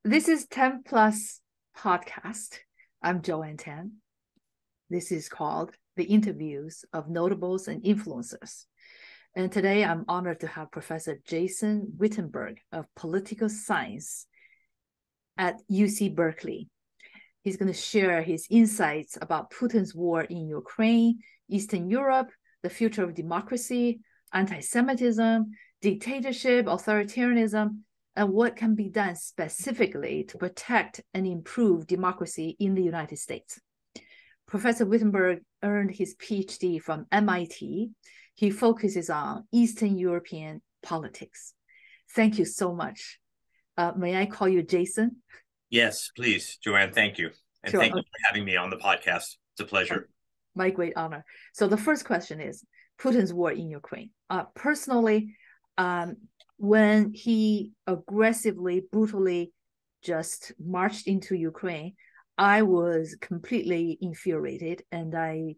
This is 10 Plus podcast. I'm Joanne Z. This is called The Interviews of Notables and Influencers. And today I'm honored to have Professor Jason Wittenberg of Political Science at UC Berkeley. He's going to share his insights about Putin's war in Ukraine, Eastern Europe, the future of democracy, anti-Semitism, dictatorship, authoritarianism, and what can be done specifically to protect and improve democracy in the United States. Professor Wittenberg earned his PhD from MIT. He focuses on Eastern European politics. Thank you so much. May I call you Jason? Yes, please, Joanne. Thank you. And Sure. Thank you for having me on the podcast. It's a pleasure. My great honor. So the first question is Putin's war in Ukraine. Personally, when he aggressively, brutally just marched into Ukraine, I was completely infuriated, and I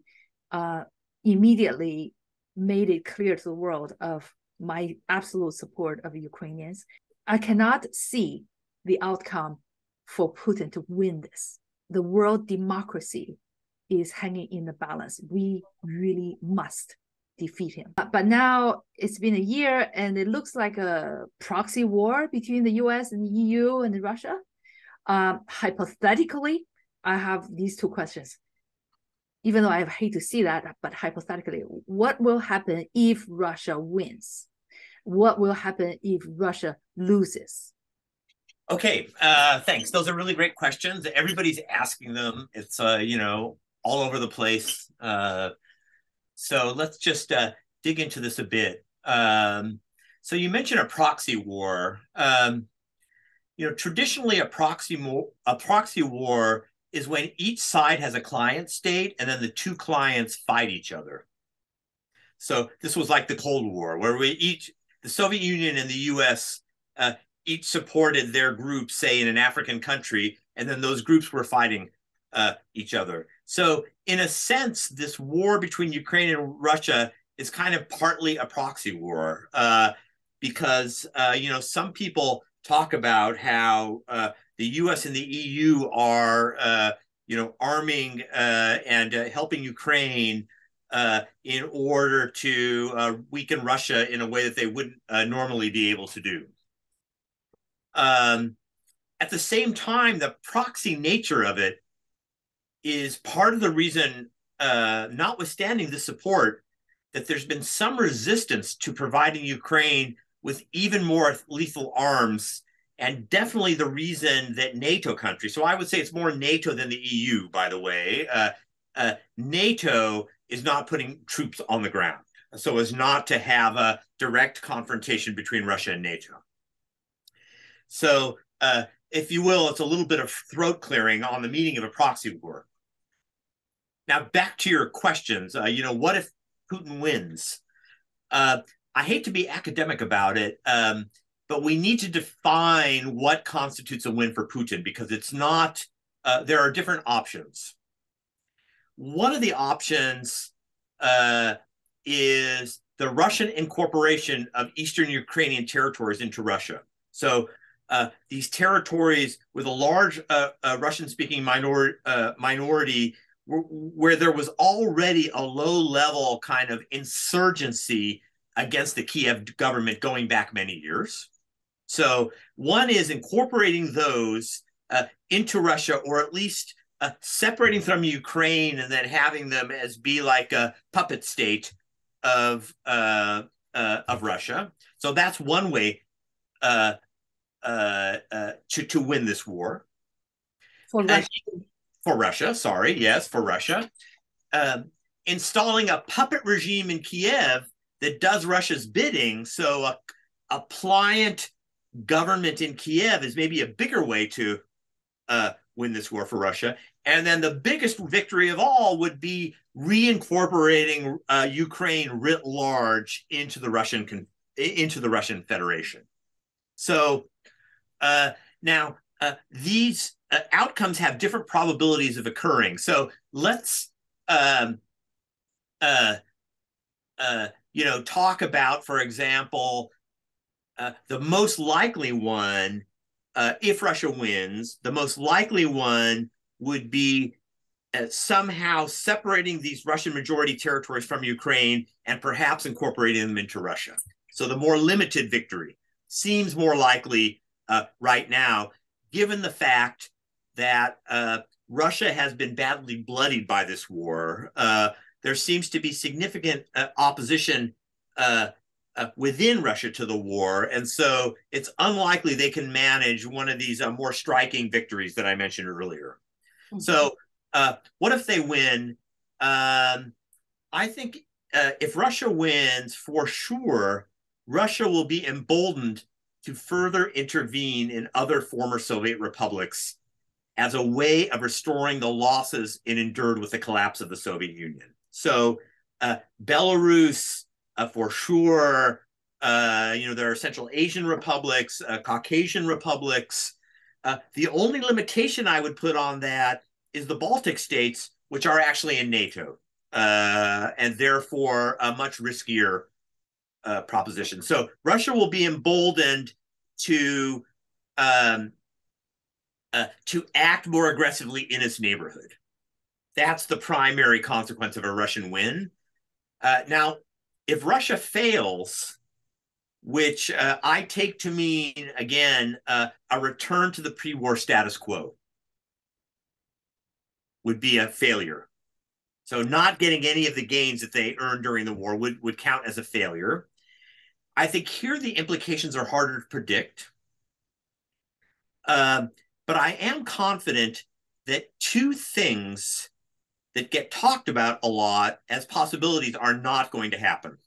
immediately made it clear to the world of my absolute support of Ukrainians. I cannot see the outcome for Putin to win this. The world democracy is hanging in the balance. We really must defeat him. But now it's been a year and it looks like a proxy war between the US and the EU and Russia. Hypothetically, I have these two questions. Even though I hate to see that, but hypothetically, what will happen if Russia wins? What will happen if Russia loses? Okay, thanks. Those are really great questions. Everybody's asking them. It's, all over the place. So let's just dig into this a bit. So you mentioned a proxy war. Traditionally, a proxy war is when each side has a client state and then the two clients fight each other. So this was like the Cold War, where the Soviet Union and the US each supported their group, say, in an African country, and then those groups were fighting each other. So in a sense, this war between Ukraine and Russia is kind of partly a proxy war because, some people talk about how the US and the EU are, arming and helping Ukraine in order to weaken Russia in a way that they wouldn't normally be able to do. At the same time, the proxy nature of it is part of the reason, notwithstanding the support, that there's been some resistance to providing Ukraine with even more lethal arms, and definitely the reason that NATO countries, so I would say it's more NATO than the EU, by the way, NATO is not putting troops on the ground, so as not to have a direct confrontation between Russia and NATO. So, if you will, it's a little bit of throat clearing on the meaning of a proxy war. Now, back to your questions. What if Putin wins? I hate to be academic about it, but we need to define what constitutes a win for Putin, because it's not, there are different options. One of the options is the Russian incorporation of Eastern Ukrainian territories into Russia. So these territories with a large Russian-speaking minority where there was already a low-level kind of insurgency against the Kiev government going back many years. So one is incorporating those into Russia, or at least separating from Ukraine and then having them as be like a puppet state of Russia. So that's one way to win this war. For Russia. For Russia, sorry, yes, for Russia. Installing a puppet regime in Kiev that does Russia's bidding, so a pliant government in Kiev is maybe a bigger way to win this war for Russia. And then the biggest victory of all would be reincorporating Ukraine writ large into the Russian Federation. So now these outcomes have different probabilities of occurring. So let's talk about, for example, the most likely one if Russia wins, the most likely one would be somehow separating these Russian majority territories from Ukraine and perhaps incorporating them into Russia. So the more limited victory seems more likely right now, given the fact that Russia has been badly bloodied by this war. There seems to be significant opposition within Russia to the war. And so it's unlikely they can manage one of these more striking victories that I mentioned earlier. Mm-hmm. So what if they win? I think if Russia wins, for sure, Russia will be emboldened to further intervene in other former Soviet republics as a way of restoring the losses it endured with the collapse of the Soviet Union. So Belarus, for sure, there are Central Asian republics, Caucasian republics. The only limitation I would put on that is the Baltic states, which are actually in NATO, and therefore a much riskier proposition. So Russia will be emboldened to act more aggressively in its neighborhood. That's the primary consequence of a Russian win. Now, if Russia fails, which I take to mean, again, a return to the pre-war status quo, would be a failure. So not getting any of the gains that they earned during the war would count as a failure. I think here the implications are harder to predict. But I am confident that two things that get talked about a lot as possibilities are not going to happen.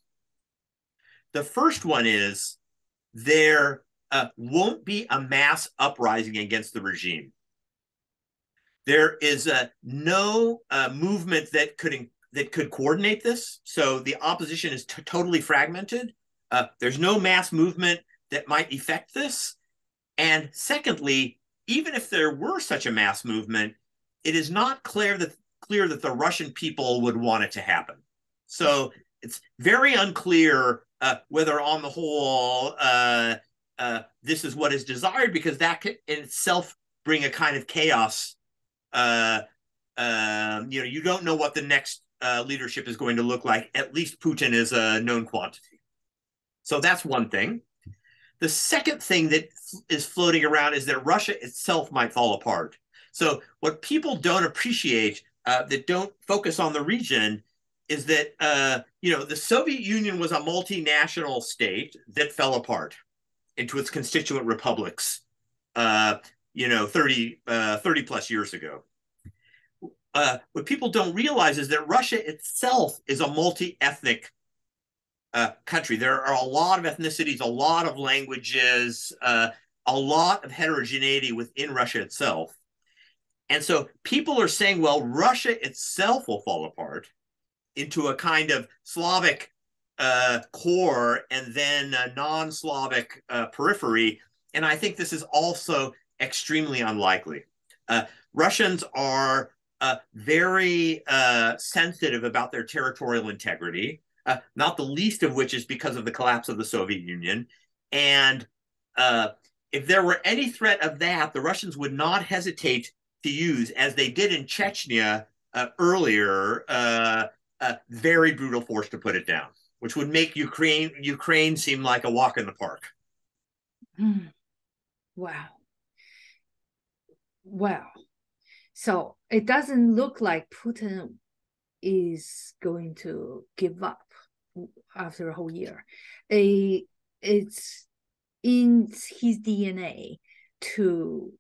The first one is there won't be a mass uprising against the regime. There is no movement that could coordinate this. So the opposition is totally fragmented. There's no mass movement that might effect this. And secondly, even if there were such a mass movement, it is not clear that the Russian people would want it to happen. So it's very unclear whether, on the whole, this is what is desired, because that could in itself bring a kind of chaos. You don't know what the next leadership is going to look like. At least Putin is a known quantity. So that's one thing. The second thing that is floating around is that Russia itself might fall apart. So what people don't appreciate, that don't focus on the region, is that the Soviet Union was a multinational state that fell apart into its constituent republics 30 plus years ago. What people don't realize is that Russia itself is a multi-ethnic country. There are a lot of ethnicities, a lot of languages, a lot of heterogeneity within Russia itself. And so people are saying, well, Russia itself will fall apart into a kind of Slavic core and then a non-Slavic periphery. And I think this is also extremely unlikely. Russians are very sensitive about their territorial integrity, not the least of which is because of the collapse of the Soviet Union. And if there were any threat of that, the Russians would not hesitate to use, as they did in Chechnya earlier, very brutal force to put it down, which would make Ukraine seem like a walk in the park. Wow. Wow. So it doesn't look like Putin is going to give up after a whole year. It's in his DNA to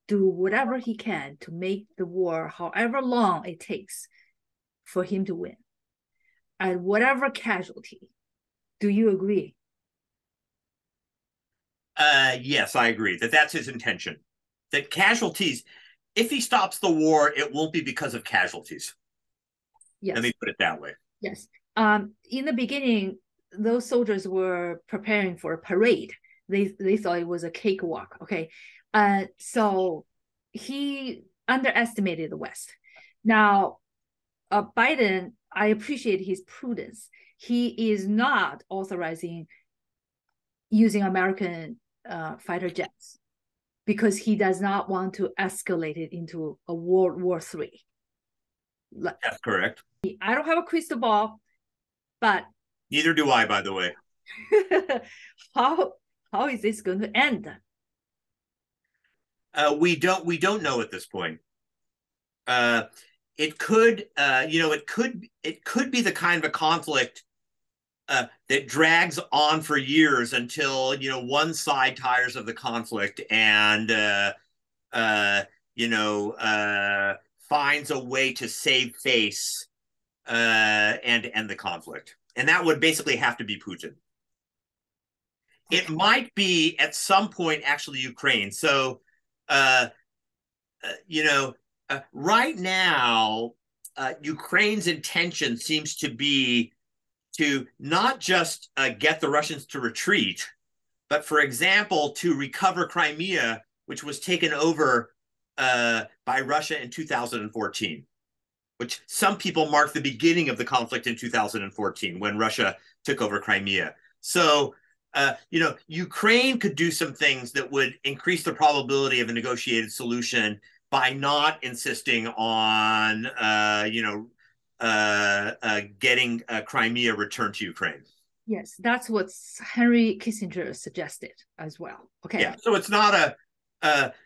do whatever he can to make the war, however long it takes, for him to win, at whatever casualty. Do you agree? Yes, I agree that that's his intention. That casualties, if he stops the war, it won't be because of casualties. Yes. Let me put it that way. Yes. In the beginning, those soldiers were preparing for a parade. They thought it was a cakewalk. Okay. So he underestimated the West. Now, Biden, I appreciate his prudence. He is not authorizing using American fighter jets because he does not want to escalate it into a World War III. That's correct. I don't have a crystal ball, but neither do I, by the way. how is this going to end? We don't know at this point. It could be the kind of a conflict that drags on for years until one side tires of the conflict and finds a way to save face and end the conflict. And that would basically have to be Putin. It might be at some point actually Ukraine. So, right now, Ukraine's intention seems to be to not just get the Russians to retreat, but, for example, to recover Crimea, which was taken over by Russia in 2014, which some people mark the beginning of the conflict in 2014 when Russia took over Crimea. So, Ukraine could do some things that would increase the probability of a negotiated solution by not insisting on, getting Crimea returned to Ukraine. Yes, that's what Henry Kissinger suggested as well. Okay. Yeah. So it's not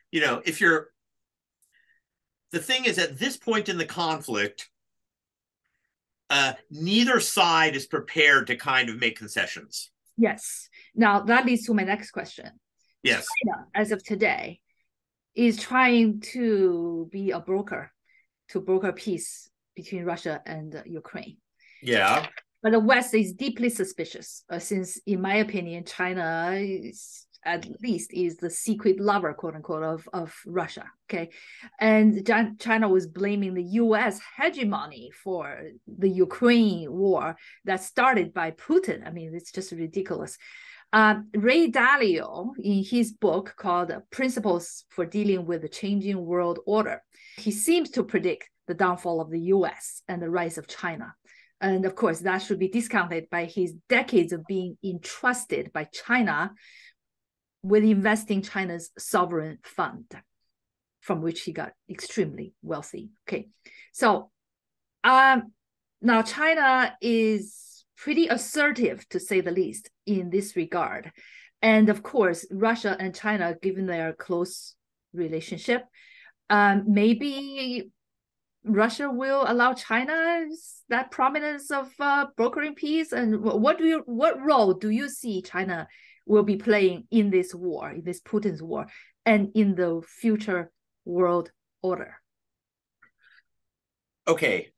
if you're, the thing is, at this point in the conflict, neither side is prepared to kind of make concessions. Yes. Now that leads to my next question. Yes. China, as of today, is trying to be a broker, to broker peace between Russia and Ukraine. Yeah. But the West is deeply suspicious, since, in my opinion, China is, at least, is the secret lover, quote unquote, of Russia. Okay, and China was blaming the U.S. hegemony for the Ukraine war that started by Putin. I mean, it's just ridiculous. Ray Dalio, in his book called Principles for Dealing with the Changing World Order, he seems to predict the downfall of the U.S. and the rise of China. And of course, that should be discounted by his decades of being entrusted by China with investing China's sovereign fund, from which he got extremely wealthy. Okay, so now China is pretty assertive, to say the least, in this regard. And of course, Russia and China, given their close relationship, maybe Russia will allow China that prominence of brokering peace. And what role do you see China will be playing in this war, in this Putin's war, and in the future world order? Okay.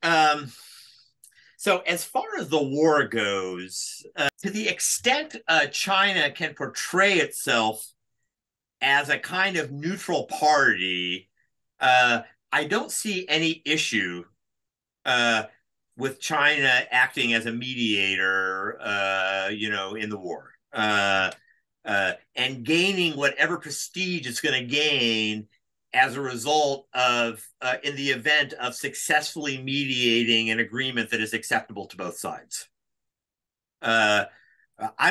So as far as the war goes, to the extent China can portray itself as a kind of neutral party, I don't see any issue with China acting as a mediator, in the war, and gaining whatever prestige it's going to gain as a result of, in the event of successfully mediating an agreement that is acceptable to both sides. I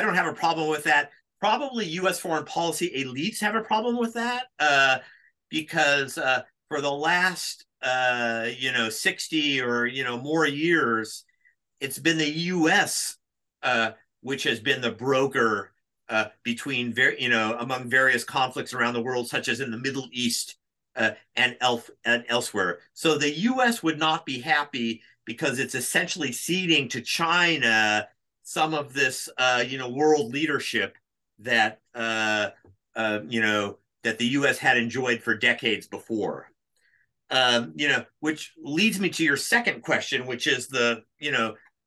don't have a problem with that. Probably U.S. foreign policy elites have a problem with that, because for the last 60 or more years, it's been the U.S. Which has been the broker between among various conflicts around the world, such as in the Middle East and elsewhere. So the U.S. would not be happy because it's essentially ceding to China some of this world leadership that that the U.S. had enjoyed for decades before. Which leads me to your second question, which is the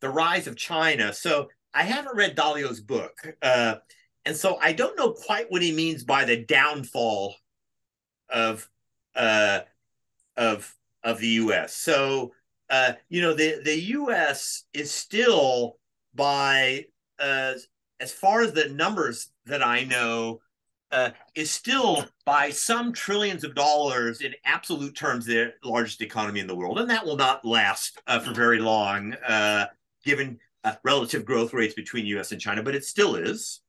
rise of China. So I haven't read Dalio's book, and so I don't know quite what he means by the downfall of the U.S. So the U.S. is still, by as far as the numbers that I know, is still, by some trillions of dollars in absolute terms, the largest economy in the world. And that will not last for very long, given relative growth rates between U.S. and China, but it still is.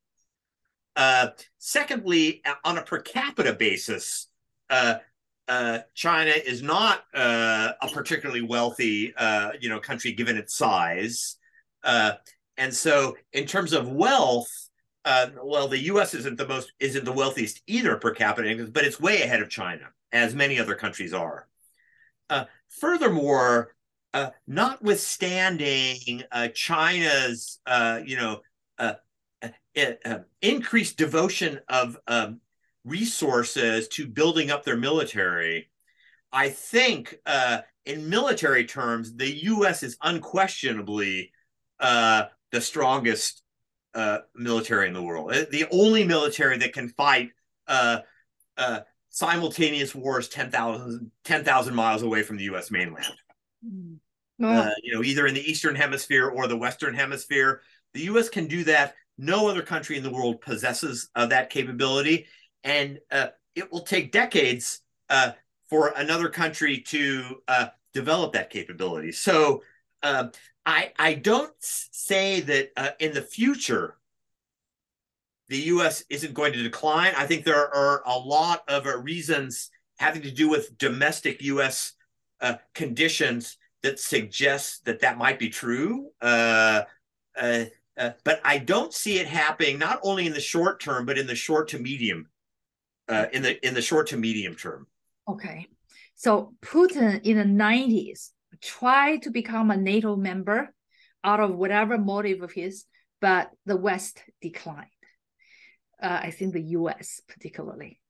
Secondly, on a per capita basis, China is not a particularly wealthy, country given its size, and so in terms of wealth, well, the U.S. isn't the wealthiest either per capita, but it's way ahead of China, as many other countries are. Furthermore, notwithstanding China's, increased devotion of resources to building up their military, I think in military terms, the U.S. is unquestionably the strongest military in the world. The only military that can fight simultaneous wars 10,000 miles away from the U.S. mainland. Either in the Eastern Hemisphere or the Western Hemisphere. The U.S. can do that. No other country in the world possesses that capability. And it will take decades for another country to develop that capability. So I don't say that in the future, the U.S. isn't going to decline. I think there are a lot of reasons having to do with domestic U.S. Conditions that suggest that might be true. But I don't see it happening not only in the short term, but in the short to medium, in the short to medium term. Okay, so Putin in the 90s tried to become a NATO member out of whatever motive of his, but the West declined. I think the US particularly,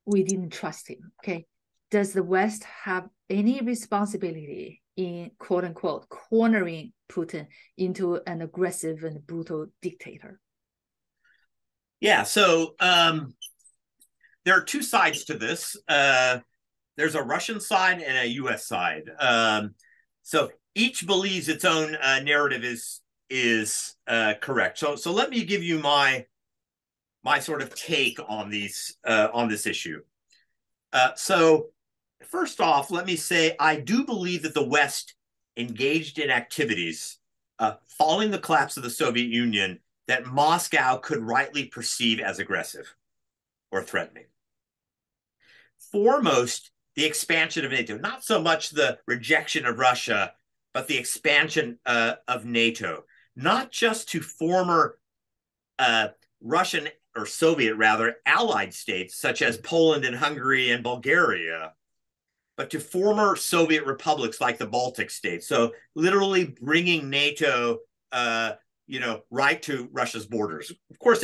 we didn't trust him. Okay, does the West have any responsibility in quote unquote cornering Putin into an aggressive and brutal dictator? Yeah, so there are two sides to this. There's a Russian side and a US side. So each believes its own narrative is correct. So let me give you my sort of take on these on this issue. So first off, let me say I do believe that the West engaged in activities following the collapse of the Soviet Union that Moscow could rightly perceive as aggressive or threatening. Foremost, the expansion of NATO, not so much the rejection of Russia, but the expansion of NATO, not just to former Russian or Soviet rather allied states such as Poland and Hungary and Bulgaria, but to former Soviet republics like the Baltic states. So literally bringing NATO, right to Russia's borders. Of course,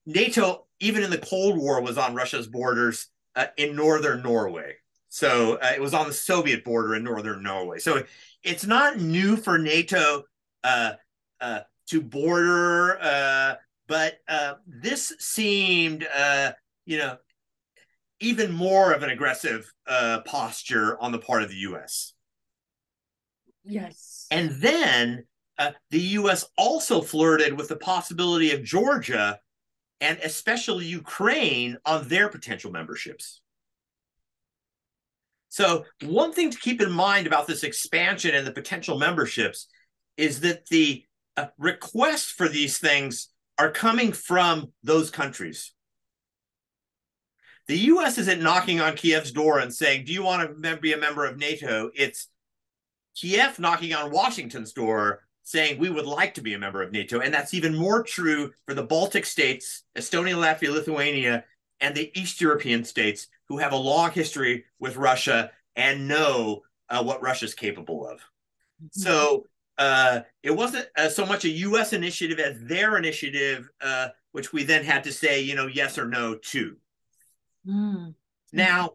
NATO, even in the Cold War, was on Russia's borders in northern Norway. So it was on the Soviet border in northern Norway. So it's not new for NATO to border, but this seemed, even more of an aggressive posture on the part of the U.S. Yes. And then the U.S. also flirted with the possibility of Georgia and especially Ukraine on their potential memberships. So one thing to keep in mind about this expansion and the potential memberships is that the requests for these things are coming from those countries. The U.S. isn't knocking on Kiev's door and saying, do you want to be a member of NATO? It's Kiev knocking on Washington's door saying we would like to be a member of NATO. And that's even more true for the Baltic states, Estonia, Latvia, Lithuania, and the East European states who have a long history with Russia and know what Russia's capable of. Mm-hmm. So it wasn't so much a U.S. initiative as their initiative, which we then had to say, yes or no to. Mm. Now,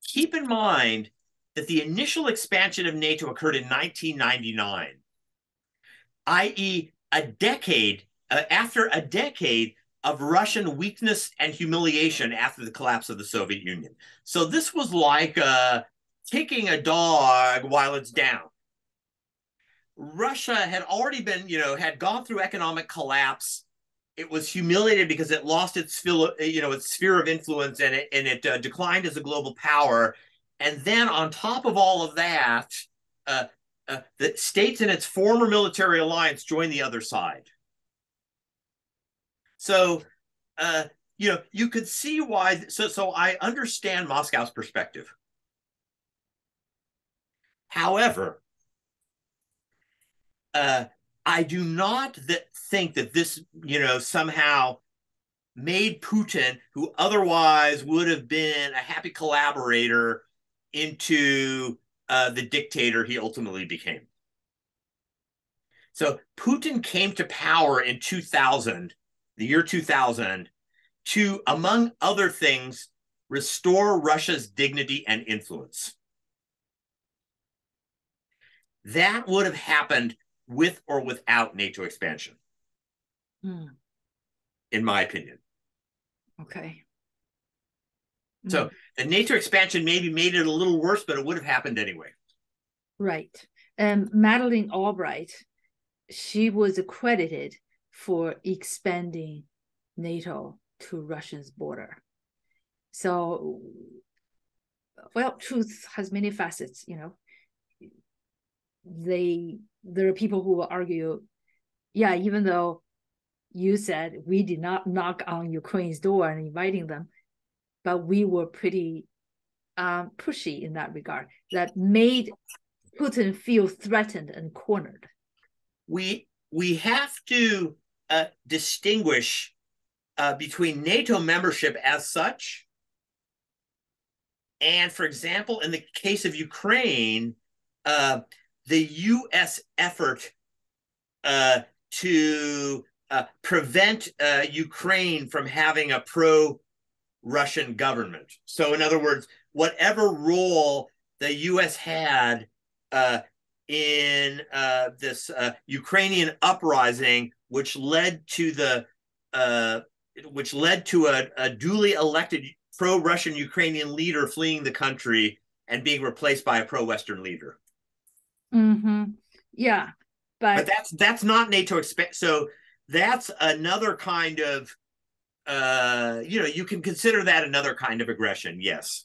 keep in mind that the initial expansion of NATO occurred in 1999, i.e. after a decade of Russian weakness and humiliation after the collapse of the Soviet Union. So this was like taking a dog while it's down. Russia had already been, had gone through economic collapse. It was humiliated because it lost its sphere of influence and it declined as a global power. And then on top of all of that, the states in its former military alliance join the other side. So, you could see why. So I understand Moscow's perspective. However, I do not think that this, somehow made Putin, who otherwise would have been a happy collaborator, into the dictator he ultimately became. So Putin came to power in 2000, the year 2000, to, among other things, restore Russia's dignity and influence. That would have happened with or without NATO expansion, in my opinion. Okay. So the NATO expansion maybe made it a little worse, but it would have happened anyway. Right. And Madeleine Albright, she was credited for expanding NATO to Russia's border. So, well, truth has many facets, There are people who will argue, yeah, even though you said we did not knock on Ukraine's door and inviting them, but we were pretty pushy in that regard, that made Putin feel threatened and cornered. We have to distinguish between NATO membership as such and, for example, in the case of Ukraine, the U.S. effort to prevent Ukraine from having a pro-Russian government. So, in other words, whatever role the U.S. had in this Ukrainian uprising, which led to a duly elected pro-Russian Ukrainian leader fleeing the country and being replaced by a pro-Western leader. Yeah, but that's not NATO expansion. So that's another kind of you can consider that another kind of aggression, yes.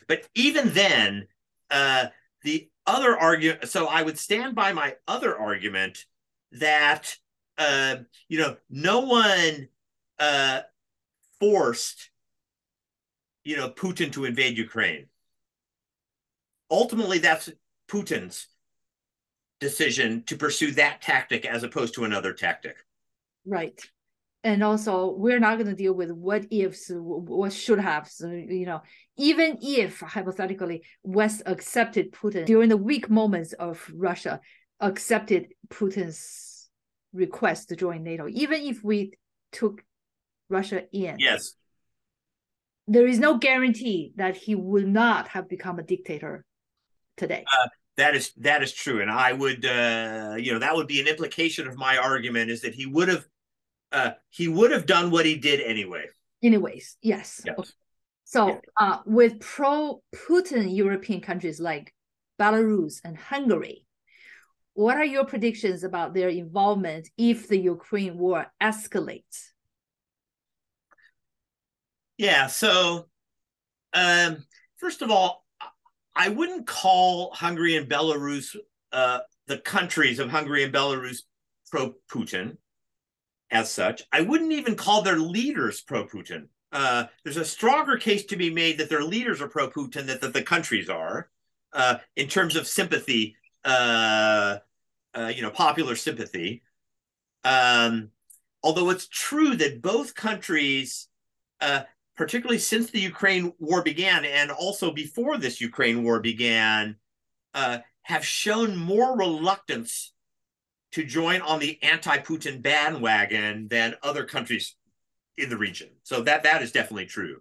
But even then, the other argument. So I would stand by my other argument that no one forced Putin to invade Ukraine. Ultimately, that's Putin's decision to pursue that tactic as opposed to another tactic. Right. And also, we're not going to deal with what ifs, what should have. So, even if hypothetically West accepted Putin during the weak moments of Russia, accepted Putin's request to join NATO, even if we took Russia in, yes, there is no guarantee that he would not have become a dictator today. That is true, and I would, that would be an implication of my argument, is that he would have done what he did anyway. Anyways, yes. Okay. So, with pro-Putin European countries like Belarus and Hungary, what are your predictions about their involvement if the Ukraine war escalates? Yeah. So, first of all, I wouldn't call Hungary and Belarus, the countries of Hungary and Belarus, pro-Putin as such. I wouldn't even call their leaders pro-Putin. There's a stronger case to be made that their leaders are pro-Putin than that the countries are, in terms of sympathy, popular sympathy. Although it's true that both countries, particularly since the Ukraine war began and also before this Ukraine war began, have shown more reluctance to join on the anti-Putin bandwagon than other countries in the region. So that is definitely true.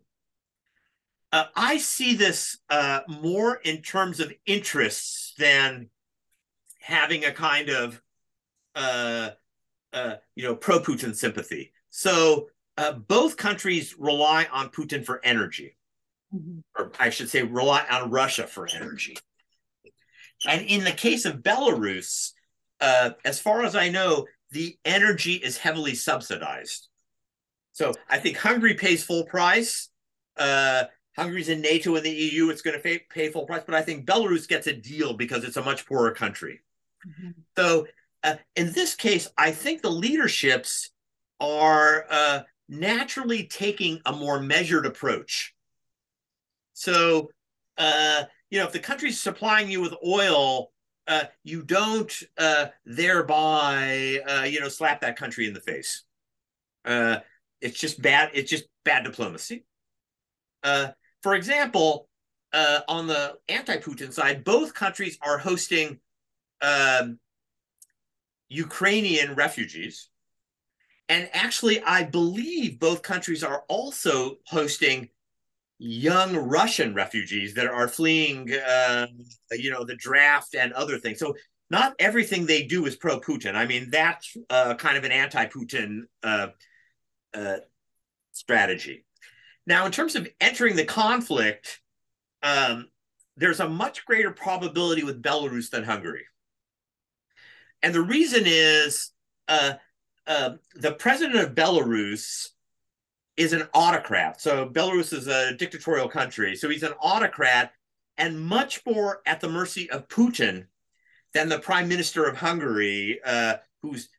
I see this more in terms of interests than having a kind of pro-Putin sympathy. So both countries rely on Putin for energy, or I should say rely on Russia for energy. And in the case of Belarus, as far as I know, the energy is heavily subsidized. So I think Hungary pays full price. Hungary's in NATO and the EU, it's going to pay full price. But I think Belarus gets a deal because it's a much poorer country. Mm-hmm. So in this case, I think the leaderships are naturally taking a more measured approach. So, if the country's supplying you with oil, you don't thereby, slap that country in the face. It's just bad. It's just bad diplomacy. For example, on the anti-Putin side, both countries are hosting Ukrainian refugees. And actually, I believe both countries are also hosting young Russian refugees that are fleeing, the draft and other things. So not everything they do is pro-Putin. I mean, that's kind of an anti-Putin strategy. Now, in terms of entering the conflict, there's a much greater probability with Belarus than Hungary. And the reason is the president of Belarus is an autocrat. So Belarus is a dictatorial country. So he's an autocrat and much more at the mercy of Putin than the prime minister of Hungary, who's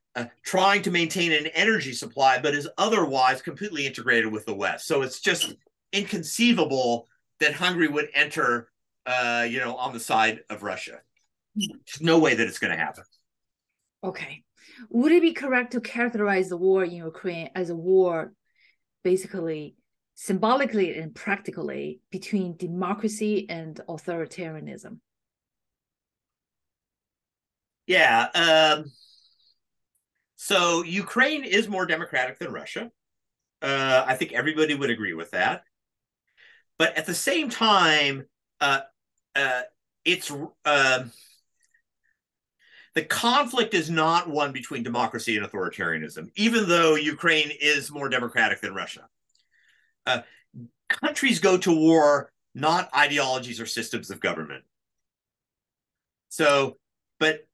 trying to maintain an energy supply, but is otherwise completely integrated with the West. So it's just inconceivable that Hungary would enter, on the side of Russia. There's no way that it's going to happen. Okay. Would it be correct to characterize the war in Ukraine as a war, basically, symbolically and practically, between democracy and authoritarianism? Yeah. So Ukraine is more democratic than Russia. I think everybody would agree with that. But at the same time, the conflict is not one between democracy and authoritarianism, even though Ukraine is more democratic than Russia. Countries go to war, not ideologies or systems of government. So, but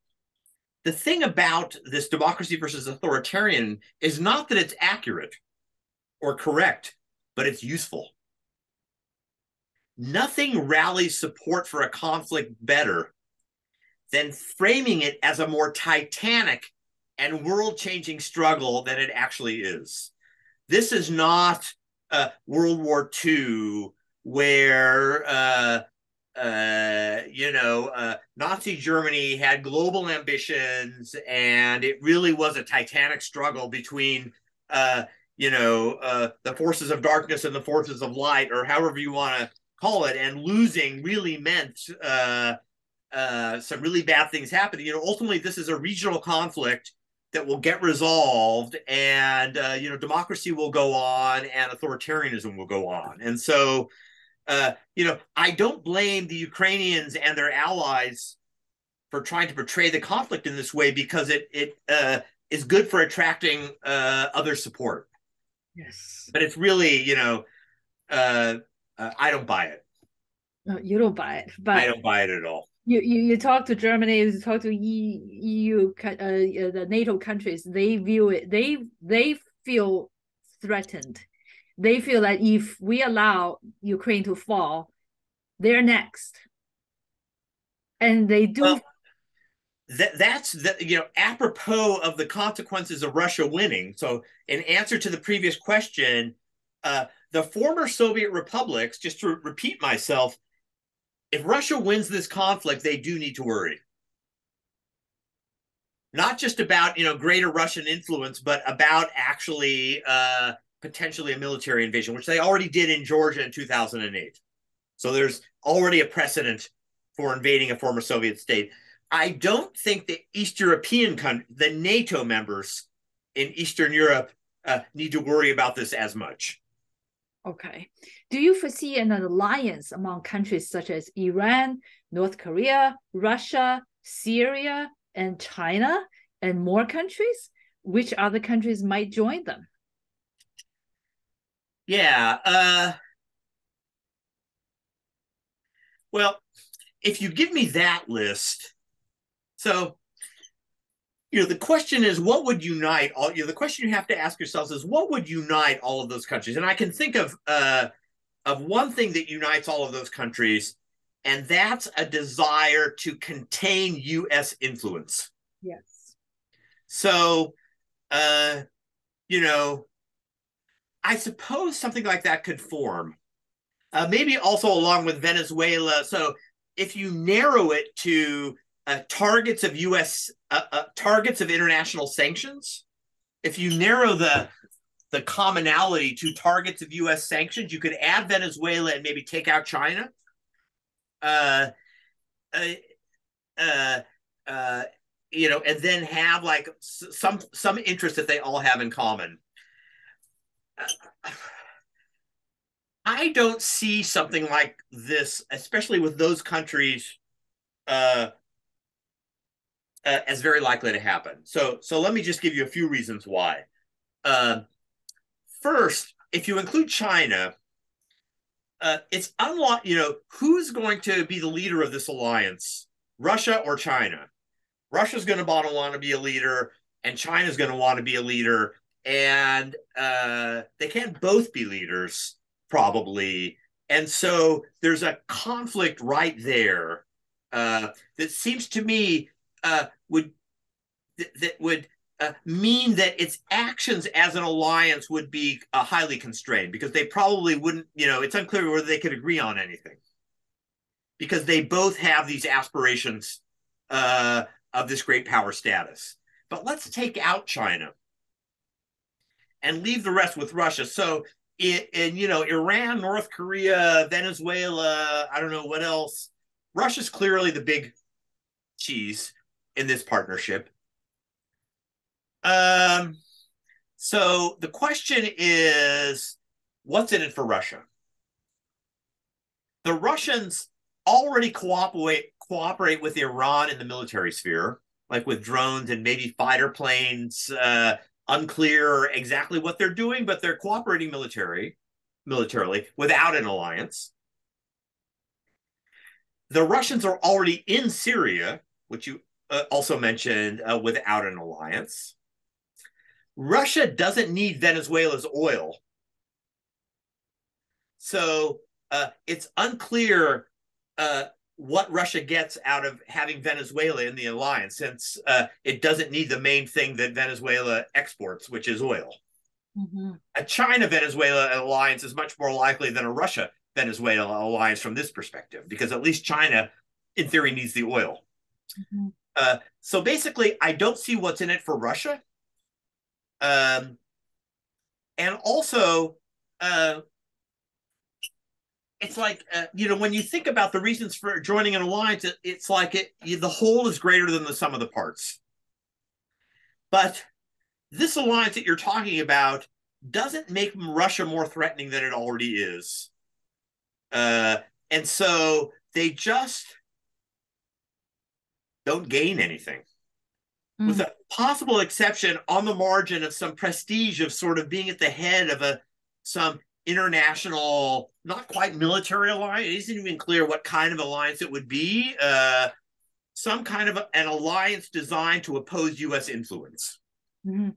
the thing about this democracy versus authoritarian is not that it's accurate or correct, but it's useful. Nothing rallies support for a conflict better than framing it as a more titanic and world-changing struggle than it actually is. This is not World War II, where Nazi Germany had global ambitions, and it really was a titanic struggle between the forces of darkness and the forces of light, or however you want to call it, and losing really meant some really bad things happened. Ultimately, this is a regional conflict that will get resolved, and democracy will go on, and authoritarianism will go on. And so, I don't blame the Ukrainians and their allies for trying to portray the conflict in this way, because it is good for attracting other support. Yes, but it's really, I don't buy it. No, you don't buy it. But I don't buy it at all. You talk to Germany, you talk to EU, the NATO countries. They view it. They feel threatened. They feel that if we allow Ukraine to fall, they're next, and they do. Well, that's apropos of the consequences of Russia winning. So, in answer to the previous question, the former Soviet republics, just to repeat myself, if Russia wins this conflict, they do need to worry. Not just about greater Russian influence, but about actually potentially a military invasion, which they already did in Georgia in 2008. So there's already a precedent for invading a former Soviet state. I don't think the East European countries, the NATO members in Eastern Europe, need to worry about this as much. Okay. Do you foresee an alliance among countries such as Iran, North Korea, Russia, Syria, and China, and more countries? Which other countries might join them? Yeah. Well, if you give me that list, so the question is, what would unite all? The question you have to ask yourselves is, what would unite all of those countries? And I can think of of one thing that unites all of those countries, and that's a desire to contain U.S. influence. Yes. So, you know, I suppose something like that could form. Maybe also along with Venezuela. So if you narrow it to targets of U.S. Targets of international sanctions, if you narrow the commonality to targets of U.S. sanctions, you could add Venezuela and maybe take out China. Uh, uh, uh, and then have like some interest that they all have in common. I don't see something like this, especially with those countries, as very likely to happen. So let me just give you a few reasons why. First, if you include China, it's unlikely, who's going to be the leader of this alliance, Russia or China? Russia's going to want to be a leader, and China's going to want to be a leader, and they can't both be leaders, probably. And so there's a conflict right there that seems to me would mean that its actions as an alliance would be highly constrained, because they probably wouldn't, it's unclear whether they could agree on anything, because they both have these aspirations of this great power status. But let's take out China and leave the rest with Russia. So Iran, North Korea, Venezuela, I don't know what else. Russia's clearly the big cheese in this partnership. So the question is, what's in it for Russia? The Russians already cooperate with Iran in the military sphere, like with drones and maybe fighter planes. Unclear exactly what they're doing, but they're cooperating militarily without an alliance. The Russians are already in Syria, which you also mentioned, without an alliance. Russia doesn't need Venezuela's oil. So it's unclear what Russia gets out of having Venezuela in the alliance, since it doesn't need the main thing that Venezuela exports, which is oil. Mm-hmm. A China-Venezuela alliance is much more likely than a Russia-Venezuela alliance from this perspective, because at least China, in theory, needs the oil. Mm-hmm. So basically, I don't see what's in it for Russia. And also, it's like, when you think about the reasons for joining an alliance, it's like the whole is greater than the sum of the parts. But this alliance that you're talking about doesn't make Russia more threatening than it already is. And so they just don't gain anything. Mm. With a possible exception on the margin of some prestige of sort of being at the head of some international, not quite military alliance. It isn't even clear what kind of alliance it would be. Some kind of an alliance designed to oppose U.S. influence. Mm-hmm.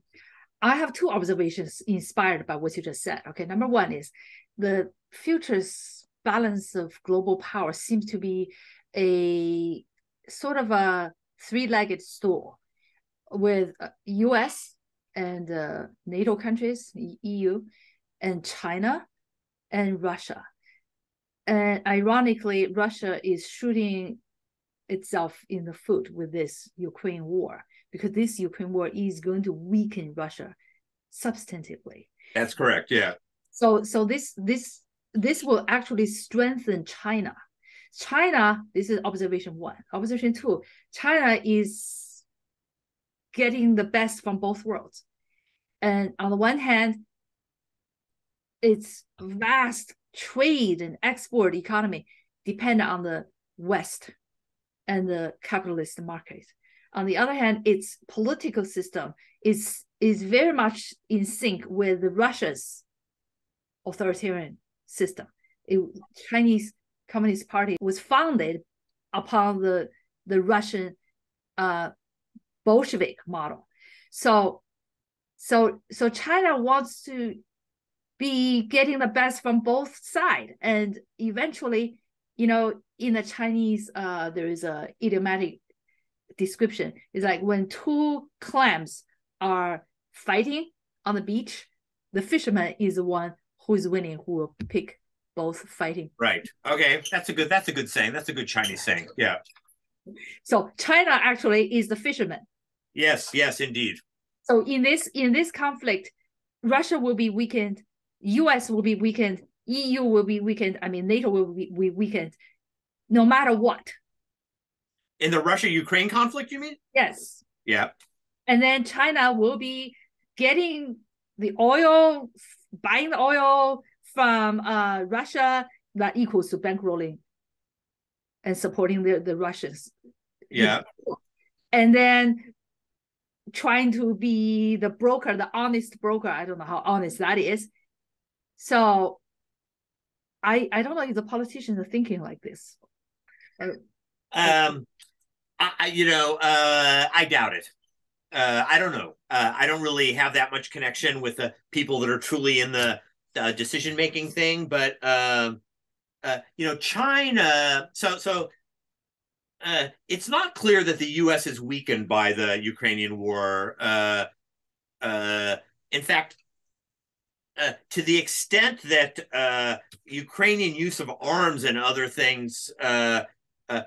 I have two observations inspired by what you just said. Okay, number one is the future's balance of global power seems to be a sort of a three-legged stool with U.S. and NATO countries, EU, and China and Russia. And ironically, Russia is shooting itself in the foot with this Ukraine war, because this Ukraine war is going to weaken Russia substantively. That's correct, yeah. So this will actually strengthen China. China, this is observation one. Observation two, China is getting the best from both worlds. And on the one hand, its vast trade and export economy depend on the West and the capitalist market. On the other hand, its political system is very much in sync with Russia's authoritarian system. Chinese Communist Party was founded upon the Russian Bolshevik model. So China wants to be getting the best from both sides. And eventually, in the Chinese, there is a idiomatic description. It's like when two clams are fighting on the beach, the fisherman is the one who is winning, who will pick both fighting. Right. Okay. That's a good saying. That's a good Chinese saying. Yeah. So China actually is the fisherman. Yes. Yes, indeed. So in this conflict, Russia will be weakened, US will be weakened, EU will be weakened. I mean, NATO will be weakened, no matter what. In the Russia-Ukraine conflict, you mean? Yes. Yeah. And then China will be getting the oil, buying the oil from Russia, that equals to bankrolling and supporting the Russians. Yeah. And then trying to be the broker, the honest broker. I don't know how honest that is. So I don't know if the politicians are thinking like this. I doubt it. I don't know. I don't really have that much connection with the people that are truly in the decision-making thing. But China. So it's not clear that the U.S. is weakened by the Ukrainian war. In fact, to the extent that Ukrainian use of arms and other things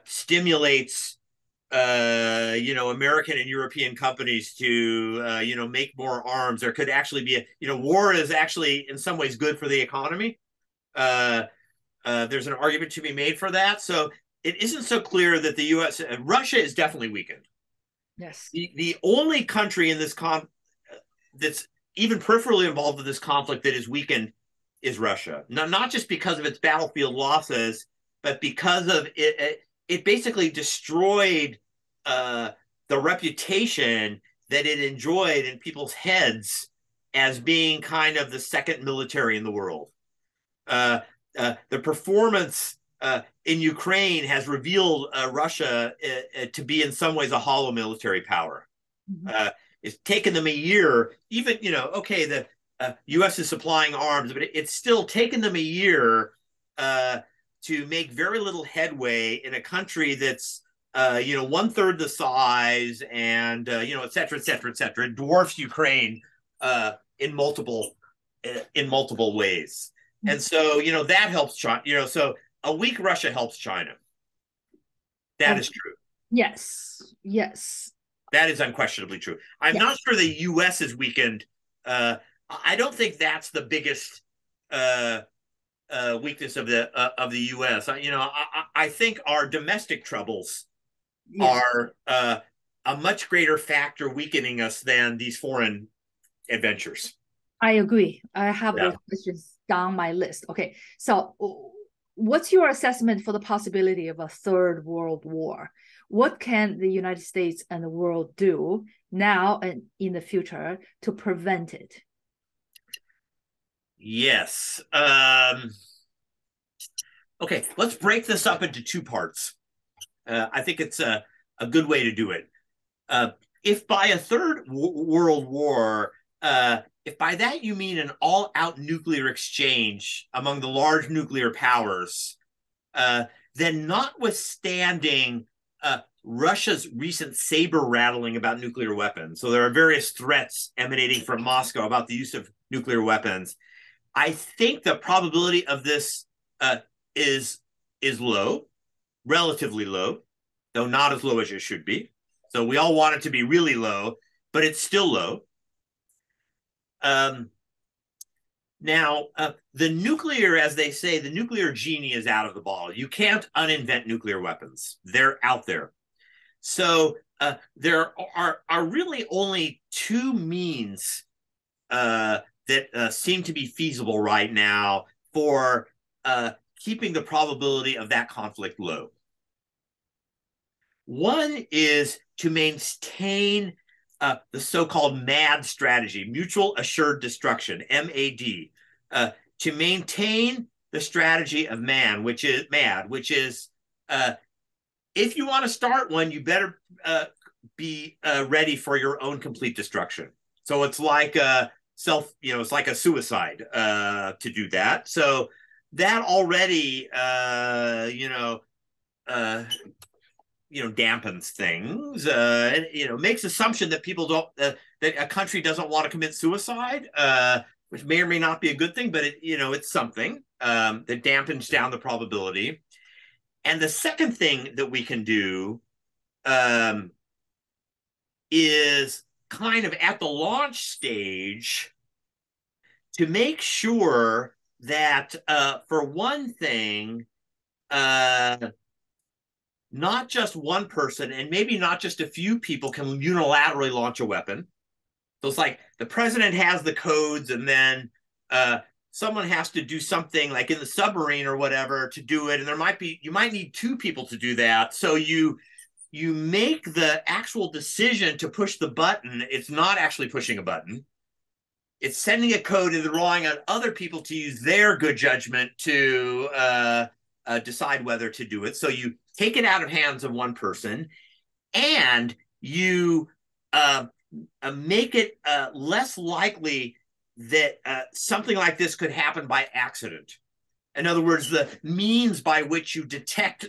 stimulates American and European companies to make more arms, there could actually be war is actually in some ways good for the economy. There's an argument to be made for that. So it isn't so clear that the U.S. Russia is definitely weakened. Yes. The only country in this that's even peripherally involved in this conflict that is weakened is Russia. Not just because of its battlefield losses, but because of it. It basically destroyed the reputation that it enjoyed in people's heads as being kind of the second military in the world. The performance in Ukraine has revealed Russia to be in some ways a hollow military power. Mm-hmm. It's taken them a year, even, the U.S. is supplying arms, but it's still taken them a year to make very little headway in a country that's, 1/3 the size and, et cetera, et cetera, et cetera. It dwarfs Ukraine in multiple ways. And so, that helps China, so a weak Russia helps China. That is true. Yes. Yes. That is unquestionably true. I'm not sure the U.S. is weakened. I don't think that's the biggest weakness of the U.S. I think our domestic troubles are a much greater factor weakening us than these foreign adventures. I agree. I have those questions down my list. Okay, so what's your assessment for the possibility of a third world war? What can the United States and the world do now and in the future to prevent it? Yes. Okay, let's break this up into two parts. I think it's a good way to do it. If by a third world war, if by that you mean an all-out nuclear exchange among the large nuclear powers, then notwithstanding Russia's recent saber rattling about nuclear weapons, so there are various threats emanating from Moscow about the use of nuclear weapons, I think the probability of this is low, relatively low, though not as low as it should be. So we all want it to be really low, but it's still low. Now, the nuclear, as they say, the nuclear genie is out of the bottle. You can't uninvent nuclear weapons. They're out there. So there are really only two means that seem to be feasible right now for keeping the probability of that conflict low. One is to maintain the so-called MAD strategy, mutual assured destruction, MAD, to maintain the strategy of MAD, which is if you want to start one, you better be ready for your own complete destruction. So it's like it's like a suicide to do that. So that already, dampens things. Makes assumption that people don't, that a country doesn't want to commit suicide, which may or may not be a good thing, but it's something that dampens down the probability. And the second thing that we can do is kind of at the launch stage to make sure that, for one thing, not just one person and maybe not just a few people can unilaterally launch a weapon. So it's like the president has the codes, and then someone has to do something like in the submarine or whatever to do it. And you might need two people to do that. So you make the actual decision to push the button. It's not actually pushing a button. It's sending a code and relying on other people to use their good judgment to decide whether to do it. So you take it out of hands of one person, and you make it less likely that something like this could happen by accident. In other words, the means by which you detect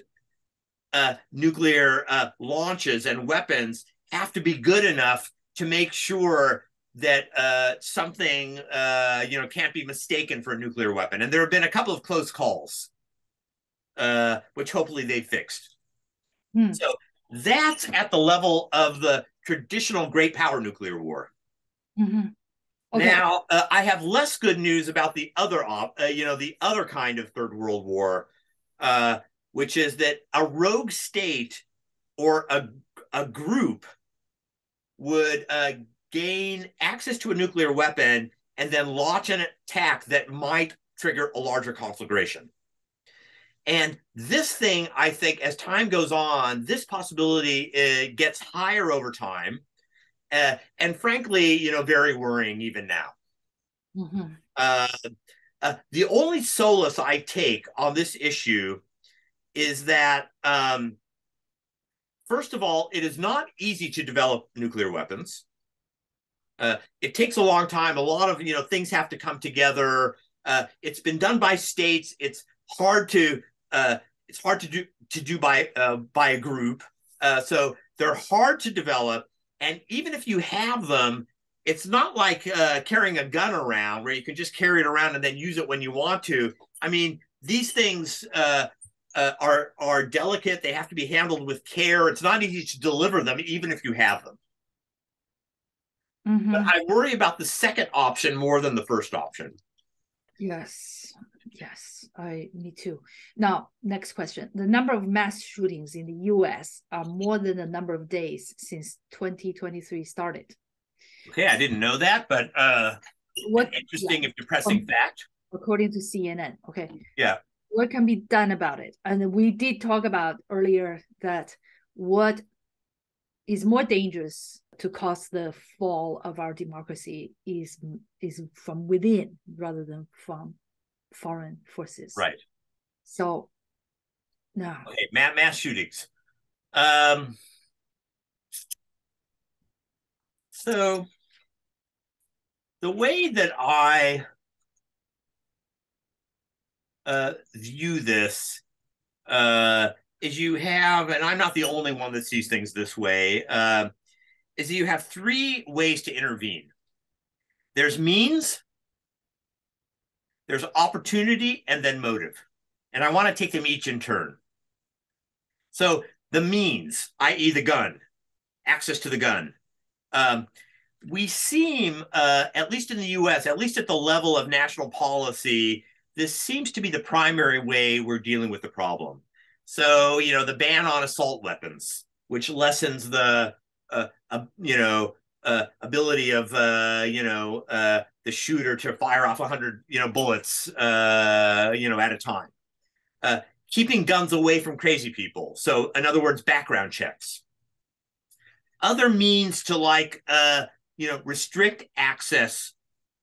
nuclear launches and weapons have to be good enough to make sure that something can't be mistaken for a nuclear weapon. And there have been a couple of close calls, which hopefully they fixed. So that's at the level of the traditional great power nuclear war. Okay. Now, I have less good news about the other, the other kind of Third World War, which is that a rogue state or a group would gain access to a nuclear weapon and then launch an attack that might trigger a larger conflagration. And this thing, I think, as time goes on, this possibility gets higher over time. And frankly, very worrying even now. The only solace I take on this issue is that, first of all, it is not easy to develop nuclear weapons. It takes a long time. A lot of things have to come together. It's been done by states. It's hard to do by a group. So they're hard to develop. And even if you have them, it's not like carrying a gun around where you can just carry it around and then use it when you want to. I mean, these things are delicate. They have to be handled with care. It's not easy to deliver them, even if you have them. But I worry about the second option more than the first option. Yes, me too. Now, next question. The number of mass shootings in the US are more than the number of days since 2023 started. Okay, I didn't know that, but what interesting, if depressing fact. According to CNN, okay. Yeah. What can be done about it? And we did talk about earlier that what is more dangerous to cause the fall of our democracy is from within rather than from foreign forces. Right. So now. Okay, mass shootings. So the way that I view this is you have, and I'm not the only one that sees things this way, is that you have three ways to intervene. There's means, there's opportunity, and then motive. And I want to take them each in turn. So the means, i.e. the gun, access to the gun. We seem, at least in the US, at least at the level of national policy, this seems to be the primary way we're dealing with the problem. So, the ban on assault weapons, which lessens the, ability of, the shooter to fire off 100, bullets, at a time. Keeping guns away from crazy people. So, in other words, background checks. Other means to restrict access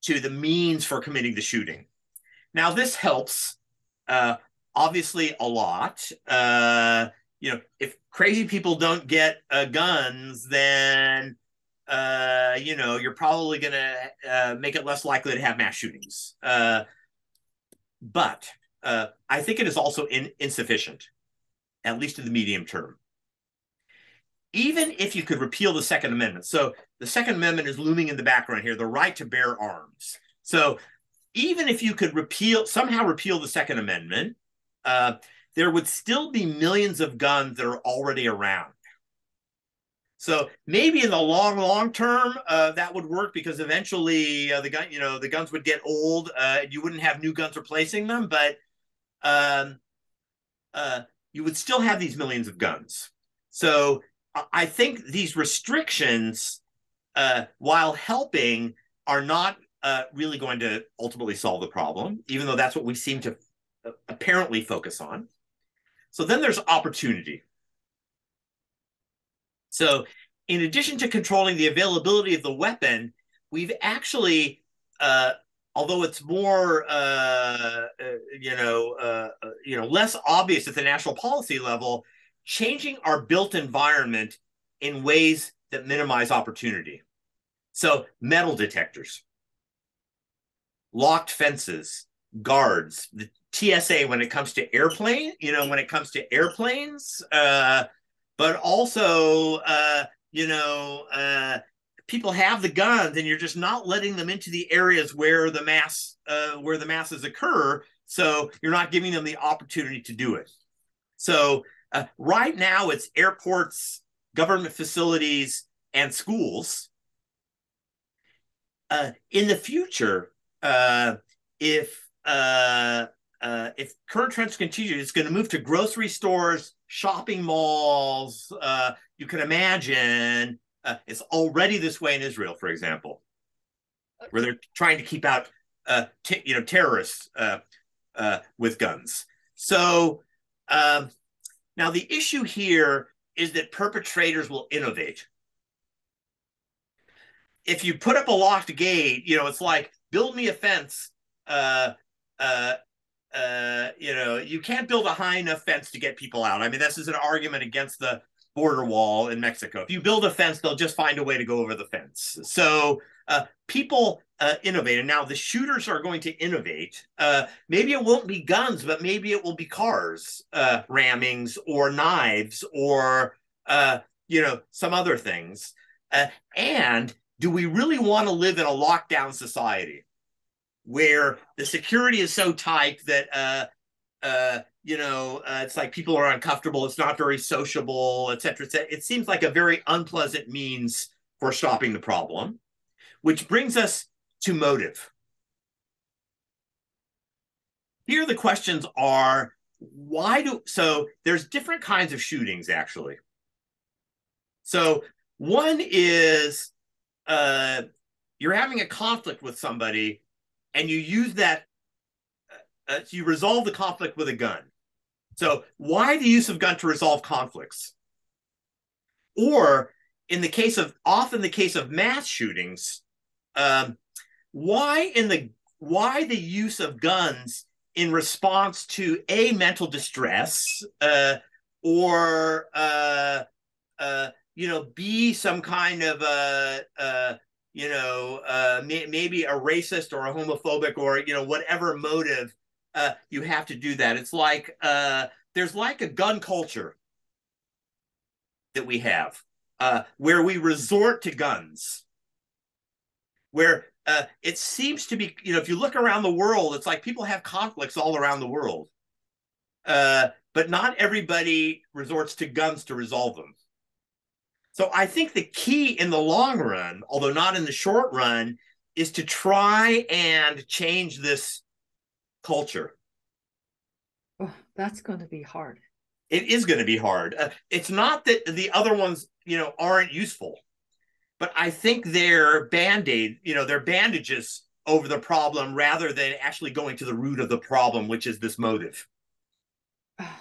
to the means for committing the shooting. Now, this helps, obviously, a lot. If crazy people don't get guns, then you're probably going to make it less likely to have mass shootings. But I think it is also insufficient, at least in the medium term. Even if you could repeal the Second Amendment. So the Second Amendment is looming in the background here, the right to bear arms. So even if you could somehow repeal the Second Amendment, there would still be millions of guns that are already around. So maybe in the long term, that would work because eventually the guns would get old. You wouldn't have new guns replacing them, but you would still have these millions of guns. So I think these restrictions, while helping, are not really going to ultimately solve the problem, even though that's what we seem to apparently focus on. So then there's opportunity. So in addition to controlling the availability of the weapon, we've actually, although it's more, less obvious at the national policy level, changing our built environment in ways that minimize opportunity. So metal detectors, locked fences, guards, the TSA when it comes to airplanes, but also, people have the guns and you're just not letting them into the areas where the masses occur. So you're not giving them the opportunity to do it. So right now it's airports, government facilities, and schools. In the future, if current trends continue, it's going to move to grocery stores, shopping malls. You can imagine it's already this way in Israel, for example, where they're trying to keep out terrorists with guns. So now the issue here is that perpetrators will innovate. If you put up a locked gate, it's like build me a fence. You can't build a high enough fence to get people out. I mean, this is an argument against the border wall in Mexico. If you build a fence, they'll just find a way to go over the fence. So people innovate. And now the shooters are going to innovate. Maybe it won't be guns, but maybe it will be cars, rammings, or knives, or, some other things. And do we really want to live in a lockdown society where the security is so tight that it's like people are uncomfortable, it's not very sociable, et cetera, et cetera? It seems like a very unpleasant means for stopping the problem, which brings us to motive. Here the questions are, so there's different kinds of shootings, actually. So one is you're having a conflict with somebody and you use that, you resolve the conflict with a gun. So why the use of gun to resolve conflicts? Or often the case of mass shootings, why the use of guns in response to mental distress, or be some kind of maybe a racist or a homophobic or whatever motive, you have to do that. It's like there's like a gun culture that we have, where we resort to guns, where it seems to be, if you look around the world, it's like people have conflicts all around the world, but not everybody resorts to guns to resolve them. So I think the key in the long run, although not in the short run, is to try and change this culture. Oh, that's going to be hard. It is going to be hard. It's not that the other ones, aren't useful, but I think they're Band-Aid, they're bandages over the problem rather than actually going to the root of the problem, which is this motive. Oh,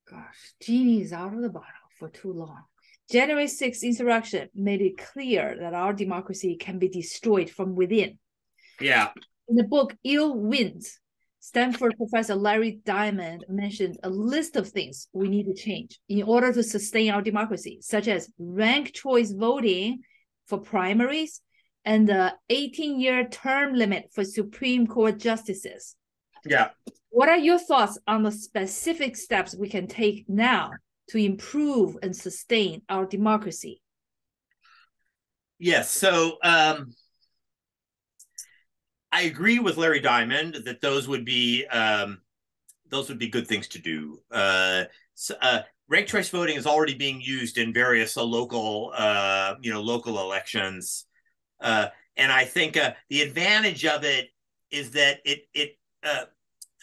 gosh, genie is out of the bottle for too long. January 6th insurrection made it clear that our democracy can be destroyed from within. Yeah. In the book Ill Winds, Stanford professor Larry Diamond mentioned a list of things we need to change in order to sustain our democracy, such as ranked choice voting for primaries and the 18-year term limit for Supreme Court justices. Yeah. What are your thoughts on the specific steps we can take now to improve and sustain our democracy? Yes. So I agree with Larry Diamond that those would be good things to do. Ranked choice voting is already being used in various local elections, and I think the advantage of it is that it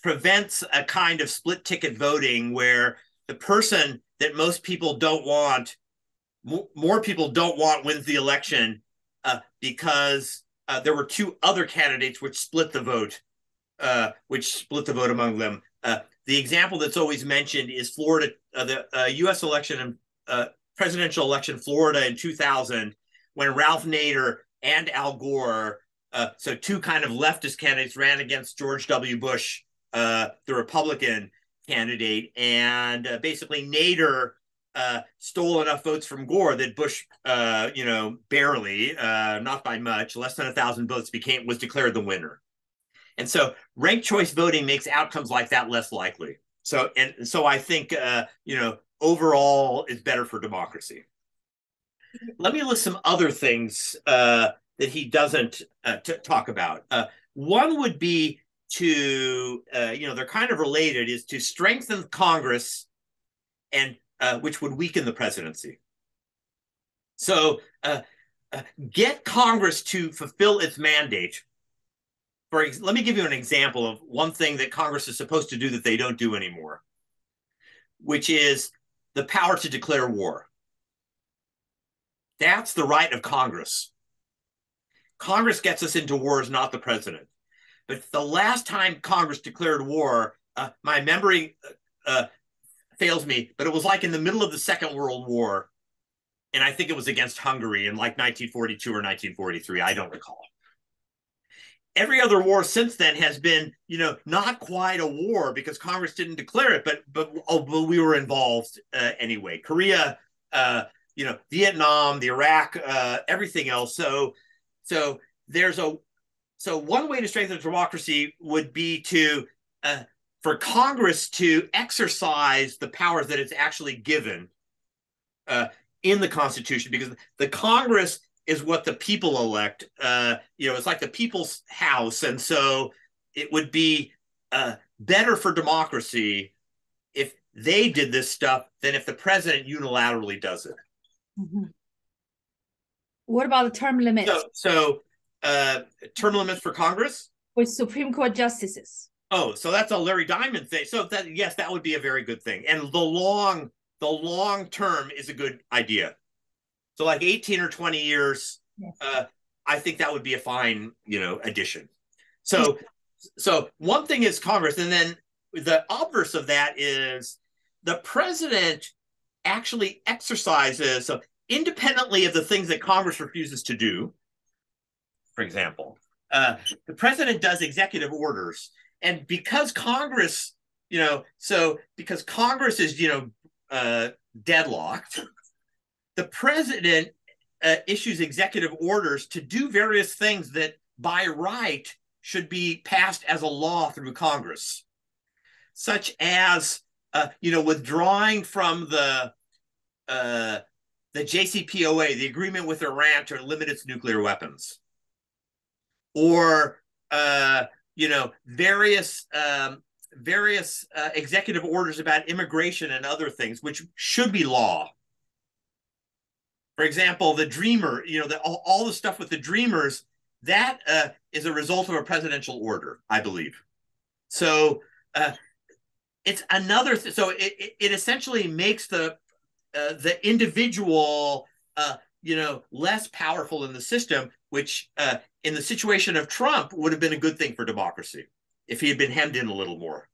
prevents a kind of split ticket voting where the person that most people don't want, more people don't want, wins the election because there were two other candidates which split the vote among them. The example that's always mentioned is Florida, the U.S. election and presidential election, Florida in 2000, when Ralph Nader and Al Gore, so two kind of leftist candidates, ran against George W. Bush, the Republican candidate, and basically Nader stole enough votes from Gore that Bush, barely, not by much, less than 1,000 votes, was declared the winner. And so ranked choice voting makes outcomes like that less likely. So I think overall it's better for democracy. Let me list some other things that he doesn't talk about. One would be to they're kind of related, is to strengthen Congress, and which would weaken the presidency. So get Congress to fulfill its mandate. Let me give you an example of one thing that Congress is supposed to do that they don't do anymore, which is the power to declare war. That's the right of Congress. Congress gets us into wars, not the president. But the last time Congress declared war, my memory fails me, but it was like in the middle of the Second World War, and I think it was against Hungary in like 1942 or 1943. I don't recall. Every other war since then has been, not quite a war because Congress didn't declare it, but we were involved anyway. Korea, Vietnam, the Iraq, everything else. So one way to strengthen democracy would be for Congress to exercise the powers that it's actually given in the Constitution, because the Congress is what the people elect. It's like the people's house. And so it would be better for democracy if they did this stuff than if the president unilaterally does it. Mm-hmm. What about the term limits? So term limits for Congress? With Supreme Court justices. Oh, so that's a Larry Diamond thing. So yes, that would be a very good thing. And the long term is a good idea. So like 18 or 20 years, yes. I think that would be a fine, addition. So one thing is Congress, and then the obverse of that is the president actually exercises, so independently of the things that Congress refuses to do. For example, the president does executive orders, and because Congress, because Congress is, deadlocked, the president issues executive orders to do various things that by right should be passed as a law through Congress, such as, withdrawing from the JCPOA, the agreement with Iran to limit its nuclear weapons, or, various executive orders about immigration and other things, which should be law. For example, the Dreamer, all the stuff with the Dreamers, that is a result of a presidential order, I believe. So it's another. So it essentially makes the individual, less powerful in the system, which in the situation of Trump would have been a good thing for democracy if he had been hemmed in a little more.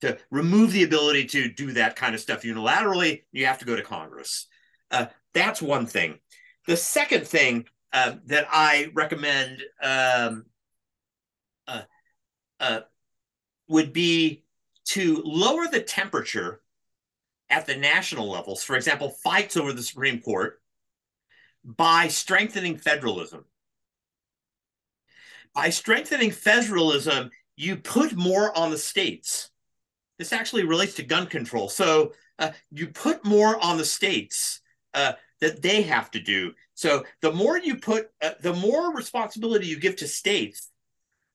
To remove the ability to do that kind of stuff unilaterally, you have to go to Congress. That's one thing. The second thing that I recommend would be to lower the temperature at the national levels. For example, fights over the Supreme Court by strengthening federalism. By strengthening federalism, you put more on the states. This actually relates to gun control. So you put more on the states that they have to do. So the more you put, the more responsibility you give to states,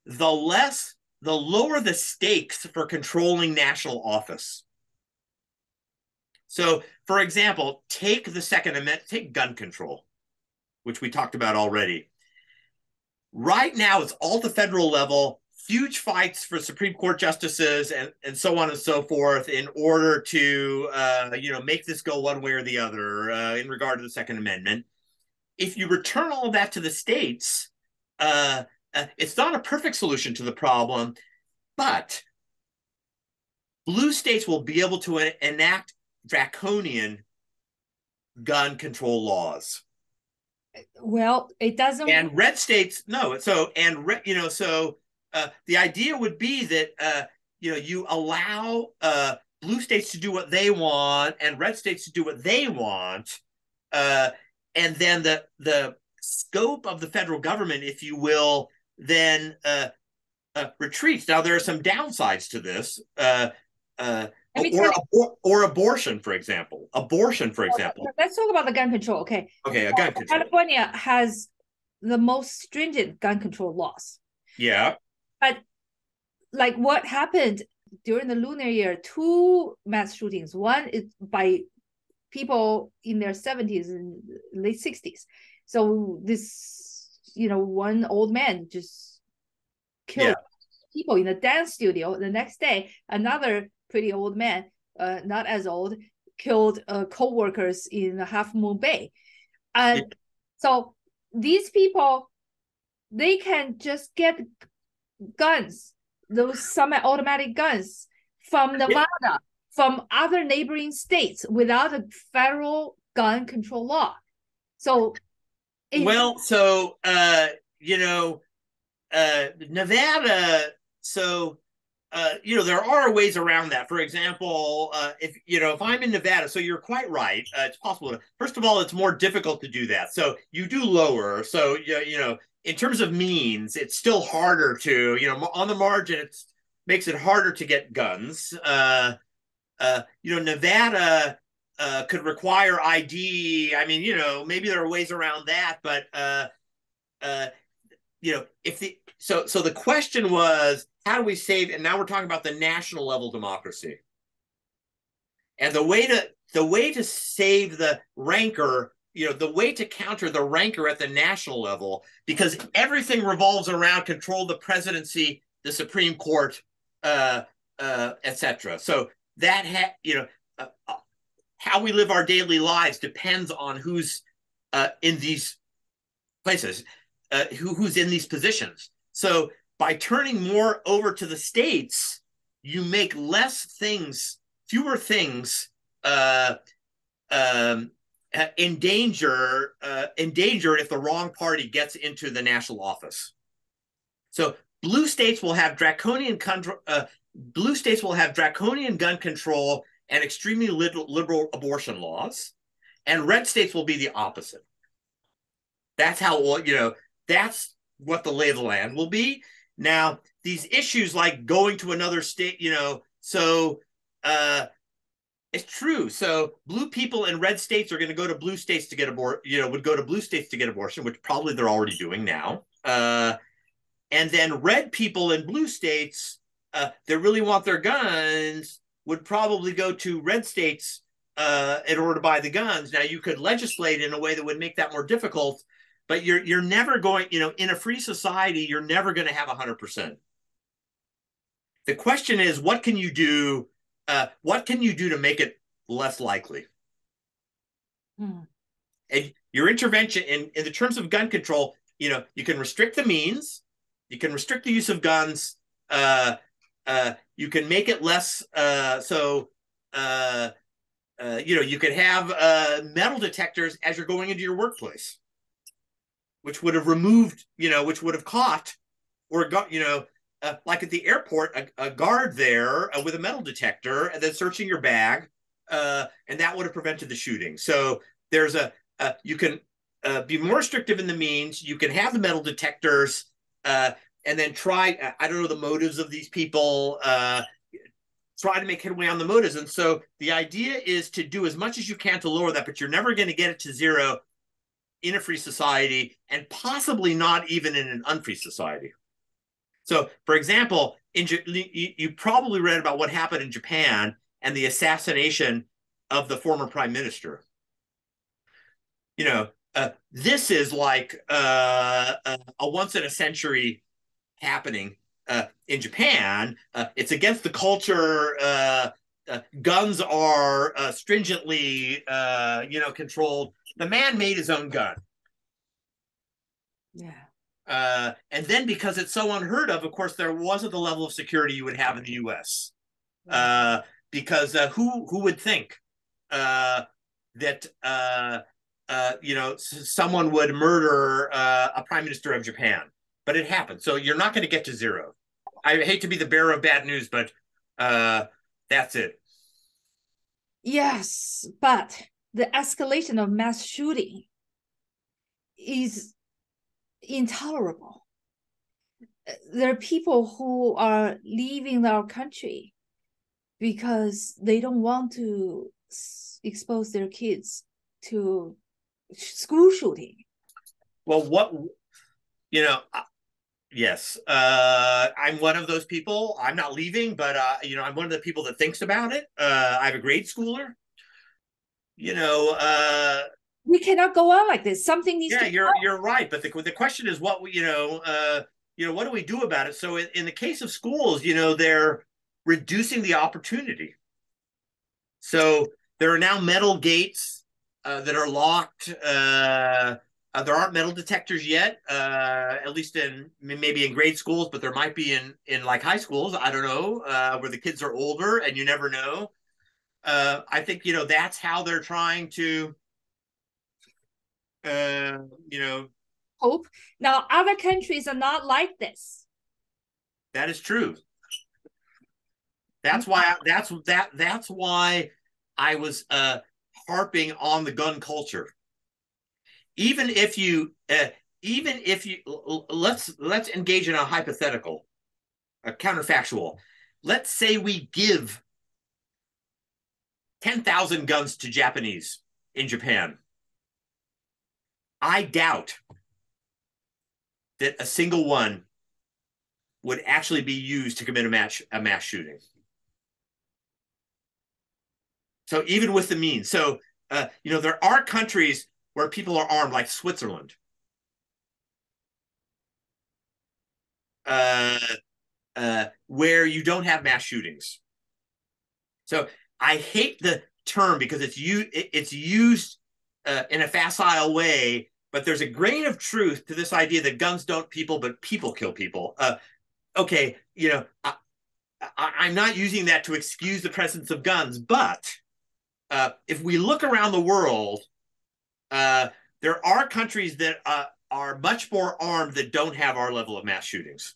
the lower the stakes for controlling national office. So, for example, take the Second Amendment, take gun control, which we talked about already. Right now, it's all at the federal level, huge fights for Supreme Court justices and so on and so forth in order to, make this go one way or the other in regard to the Second Amendment. If you return all of that to the states, it's not a perfect solution to the problem, but blue states will be able to enact draconian gun control laws. Well, it doesn't. And red states, no. So, the idea would be that, you allow blue states to do what they want and red states to do what they want. And then the scope of the federal government, if you will, then retreats. Now, there are some downsides to this. Or abortion, for example. Let's talk about the gun control. Okay. Okay, gun control. California has the most stringent gun control laws. Yeah. But like what happened during the lunar year, 2 mass shootings. One is by people in their 70s and late 60s. So this, one old man just killed people in a dance studio. The next day, another pretty old man, not as old, killed co-workers in Half Moon Bay. So these people, they can just get guns, those semi-automatic guns from Nevada, from other neighboring states without a federal gun control law. So Nevada, there are ways around that. For example, if I'm in Nevada, so you're quite right. It's possible. First of all, it's more difficult to do that. So you do lower. So, in terms of means, it's still harder to, on the margin, it makes it harder to get guns. Nevada could require ID. I mean, maybe there are ways around that, but, so the question was, how do we save? And now we're talking about the national level democracy. And the way to save the rancor, the way to counter the rancor at the national level, because everything revolves around control of the presidency, the Supreme Court, etc. So that how we live our daily lives depends on who's in these places, who's in these positions. So by turning more over to the states, you make fewer things endangered if the wrong party gets into the national office. So blue states will have draconian gun control and extremely liberal abortion laws, and red states will be the opposite. That's how that's what the lay of the land will be. Now, these issues like going to another state, it's true. So blue people in red states are going to go to blue states to get would go to blue states to get abortion, which probably they're already doing now. And then red people in blue states that really want their guns would probably go to red states in order to buy the guns. Now, you could legislate in a way that would make that more difficult, but you're never going, in a free society, you're never going to have 100%. The question is, what can you do? What can you do to make it less likely? And your intervention in the terms of gun control, you can restrict the means, you can restrict the use of guns, you can make it less. You could have metal detectors as you're going into your workplace, which would have removed, which would have caught or got, like at the airport, a guard there with a metal detector and then searching your bag, and that would have prevented the shooting. So there's you can be more restrictive in the means. You can have the metal detectors, and then try. I don't know the motives of these people. Try to make headway on the motives. And so the idea is to do as much as you can to lower that, but you're never going to get it to zero in a free society, and possibly not even in an unfree society. So, for example, you probably read about what happened in Japan and the assassination of the former prime minister. This is like a once in a century happening in Japan. It's against the culture. Guns are stringently, controlled. The man made his own gun. Yeah. And then because it's so unheard of course, there wasn't the level of security you would have in the U.S. Because who would think that someone would murder a prime minister of Japan? But it happened. So you're not going to get to zero. I hate to be the bearer of bad news, but that's it. Yes, but the escalation of mass shooting is intolerable. There are people who are leaving our country because they don't want to expose their kids to school shooting. Well, yes, I'm one of those people. I'm not leaving, but I'm one of the people that thinks about it. I have a grade schooler. We cannot go on like this. Something needs to. You're right. But the question is what what do we do about it? So in the case of schools, they're reducing the opportunity. So there are now metal gates that are locked. There aren't metal detectors yet, at least maybe in grade schools, but there might be in like high schools. I don't know, where the kids are older and you never know. I think that's how they're trying to hope. Now, other countries are not like this. That is true. That's why I was harping on the gun culture. Even if you let's engage in a hypothetical, a counterfactual. Let's say we give 10,000 guns to Japanese in Japan. I doubt that a single one would actually be used to commit a mass shooting. So even with the means, there are countries where people are armed, like Switzerland. Where you don't have mass shootings. So I hate the term because it's used in a facile way, but there's a grain of truth to this idea that guns don't people, but people kill people. Okay, I'm not using that to excuse the presence of guns, but if we look around the world, there are countries that are much more armed that don't have our level of mass shootings.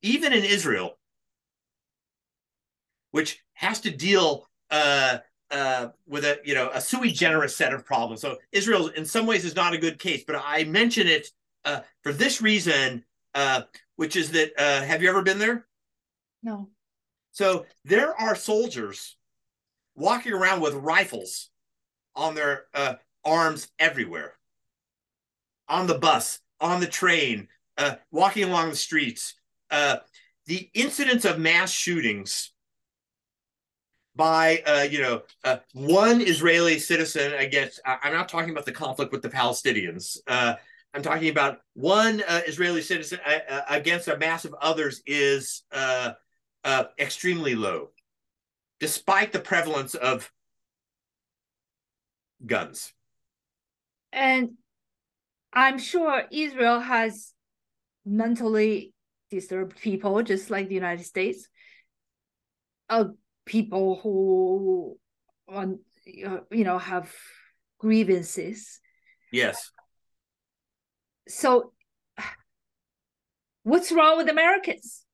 Even in Israel, which has to deal with a sui generis set of problems. So Israel, in some ways, is not a good case, but I mention it for this reason, which is that have you ever been there? No. So there are soldiers walking around with rifles on their arms everywhere, on the bus, on the train, walking along the streets. The incidence of mass shootings by one Israeli citizen against, I'm not talking about the conflict with the Palestinians. I'm talking about one Israeli citizen against a mass of others is extremely low, despite the prevalence of guns. And I'm sure Israel has mentally disturbed people, just like the United States. People who, have grievances. Yes. So, what's wrong with Americans?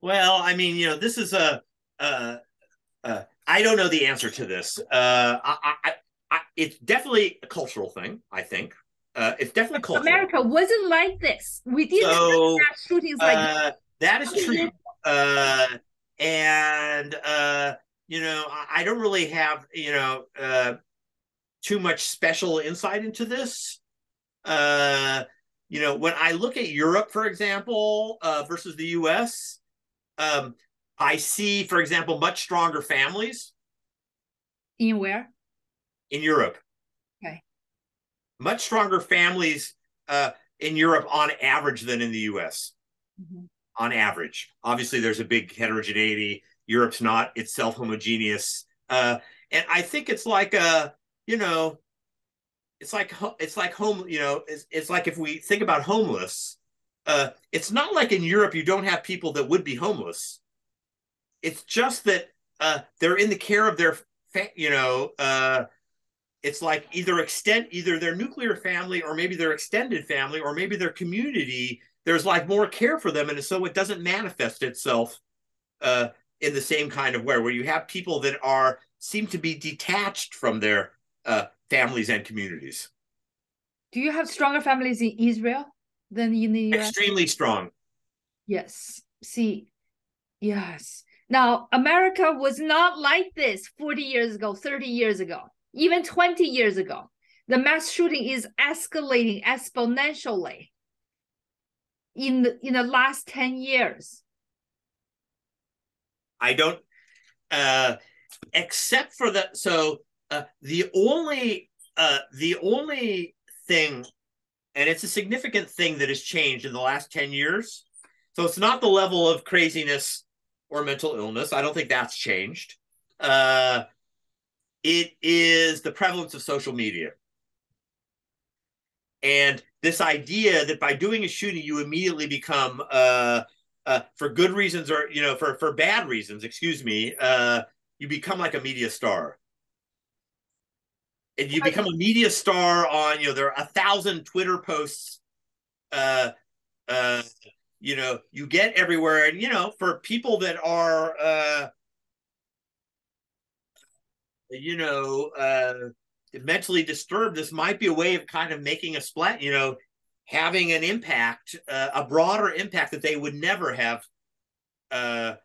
Well, I mean, this is I don't know the answer to this. it's definitely a cultural thing, I think. It's definitely cultural. America wasn't like this. We didn't have mass shootings like this. That is true. And I don't really have too much special insight into this. When I look at Europe, for example, versus the U.S., I see, for example, much stronger families. In where? In Europe. Okay. Much stronger families in Europe on average than in the U.S. Mm-hmm. On average. Obviously, there's a big heterogeneity. Europe's not itself homogeneous. And I think it's like it's like home, it's like if we think about homeless, it's not like in Europe you don't have people that would be homeless. It's just that they're in the care of their, it's like either their nuclear family or maybe their extended family or maybe their community. There's like more care for them, and so it doesn't manifest itself in the same kind of way where you have people that seem to be detached from their families and communities. Do you have stronger families in Israel than in the US? Extremely strong. Yes. See, yes. Now, America was not like this 40 years ago, 30 years ago, even 20 years ago. The mass shooting is escalating exponentially in the last 10 years. I don't, except for that. So the only thing, and it's a significant thing that has changed in the last 10 years. So it's not the level of craziness or mental illness. I don't think that's changed. It is the prevalence of social media. And this idea that by doing a shooting, you immediately become, for good reasons or, for bad reasons, excuse me, you become like a media star. And you become a media star on, there are 1,000 Twitter posts, you get everywhere. And, for people that are, mentally disturbed, this might be a way of kind of making a splat, having an impact, a broader impact that they would never have been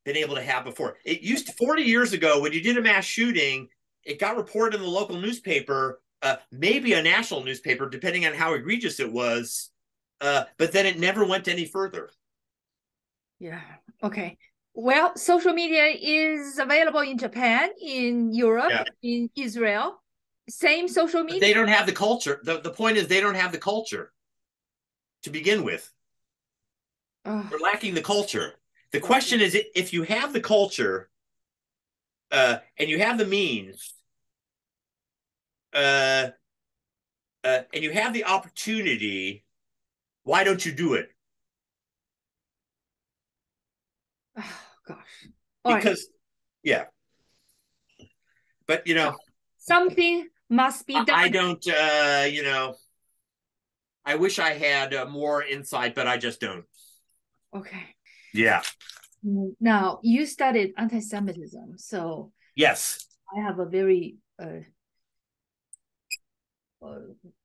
able to have before. It used to, 40 years ago, when you did a mass shooting, it got reported in the local newspaper, maybe a national newspaper, depending on how egregious it was. But then it never went any further. Yeah. Okay. Well, social media is available in Japan, in Europe, in Israel. Same social media. But they don't have the culture. The point is they don't have the culture to begin with. They're lacking the culture. The question is, if you have the culture and you have the means and you have the opportunity, why don't you do it? Oh, gosh. Because, But, something must be done. I don't, I wish I had more insight, but I just don't. Okay. Yeah. Now, you studied anti-Semitism, so yes, I have a very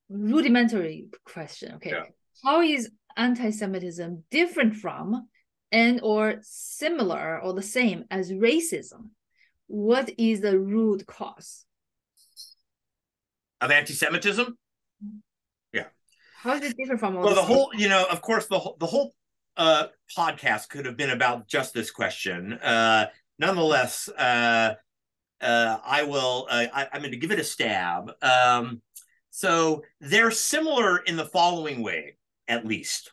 rudimentary question. Okay. Yeah. How is anti-Semitism different from and or similar or the same as racism? What is the root cause of anti-Semitism? Yeah. How is it different from all well, the whole, of course, the whole podcast could have been about just this question. Nonetheless, I will. I'm going to give it a stab. So they're similar in the following way, at least.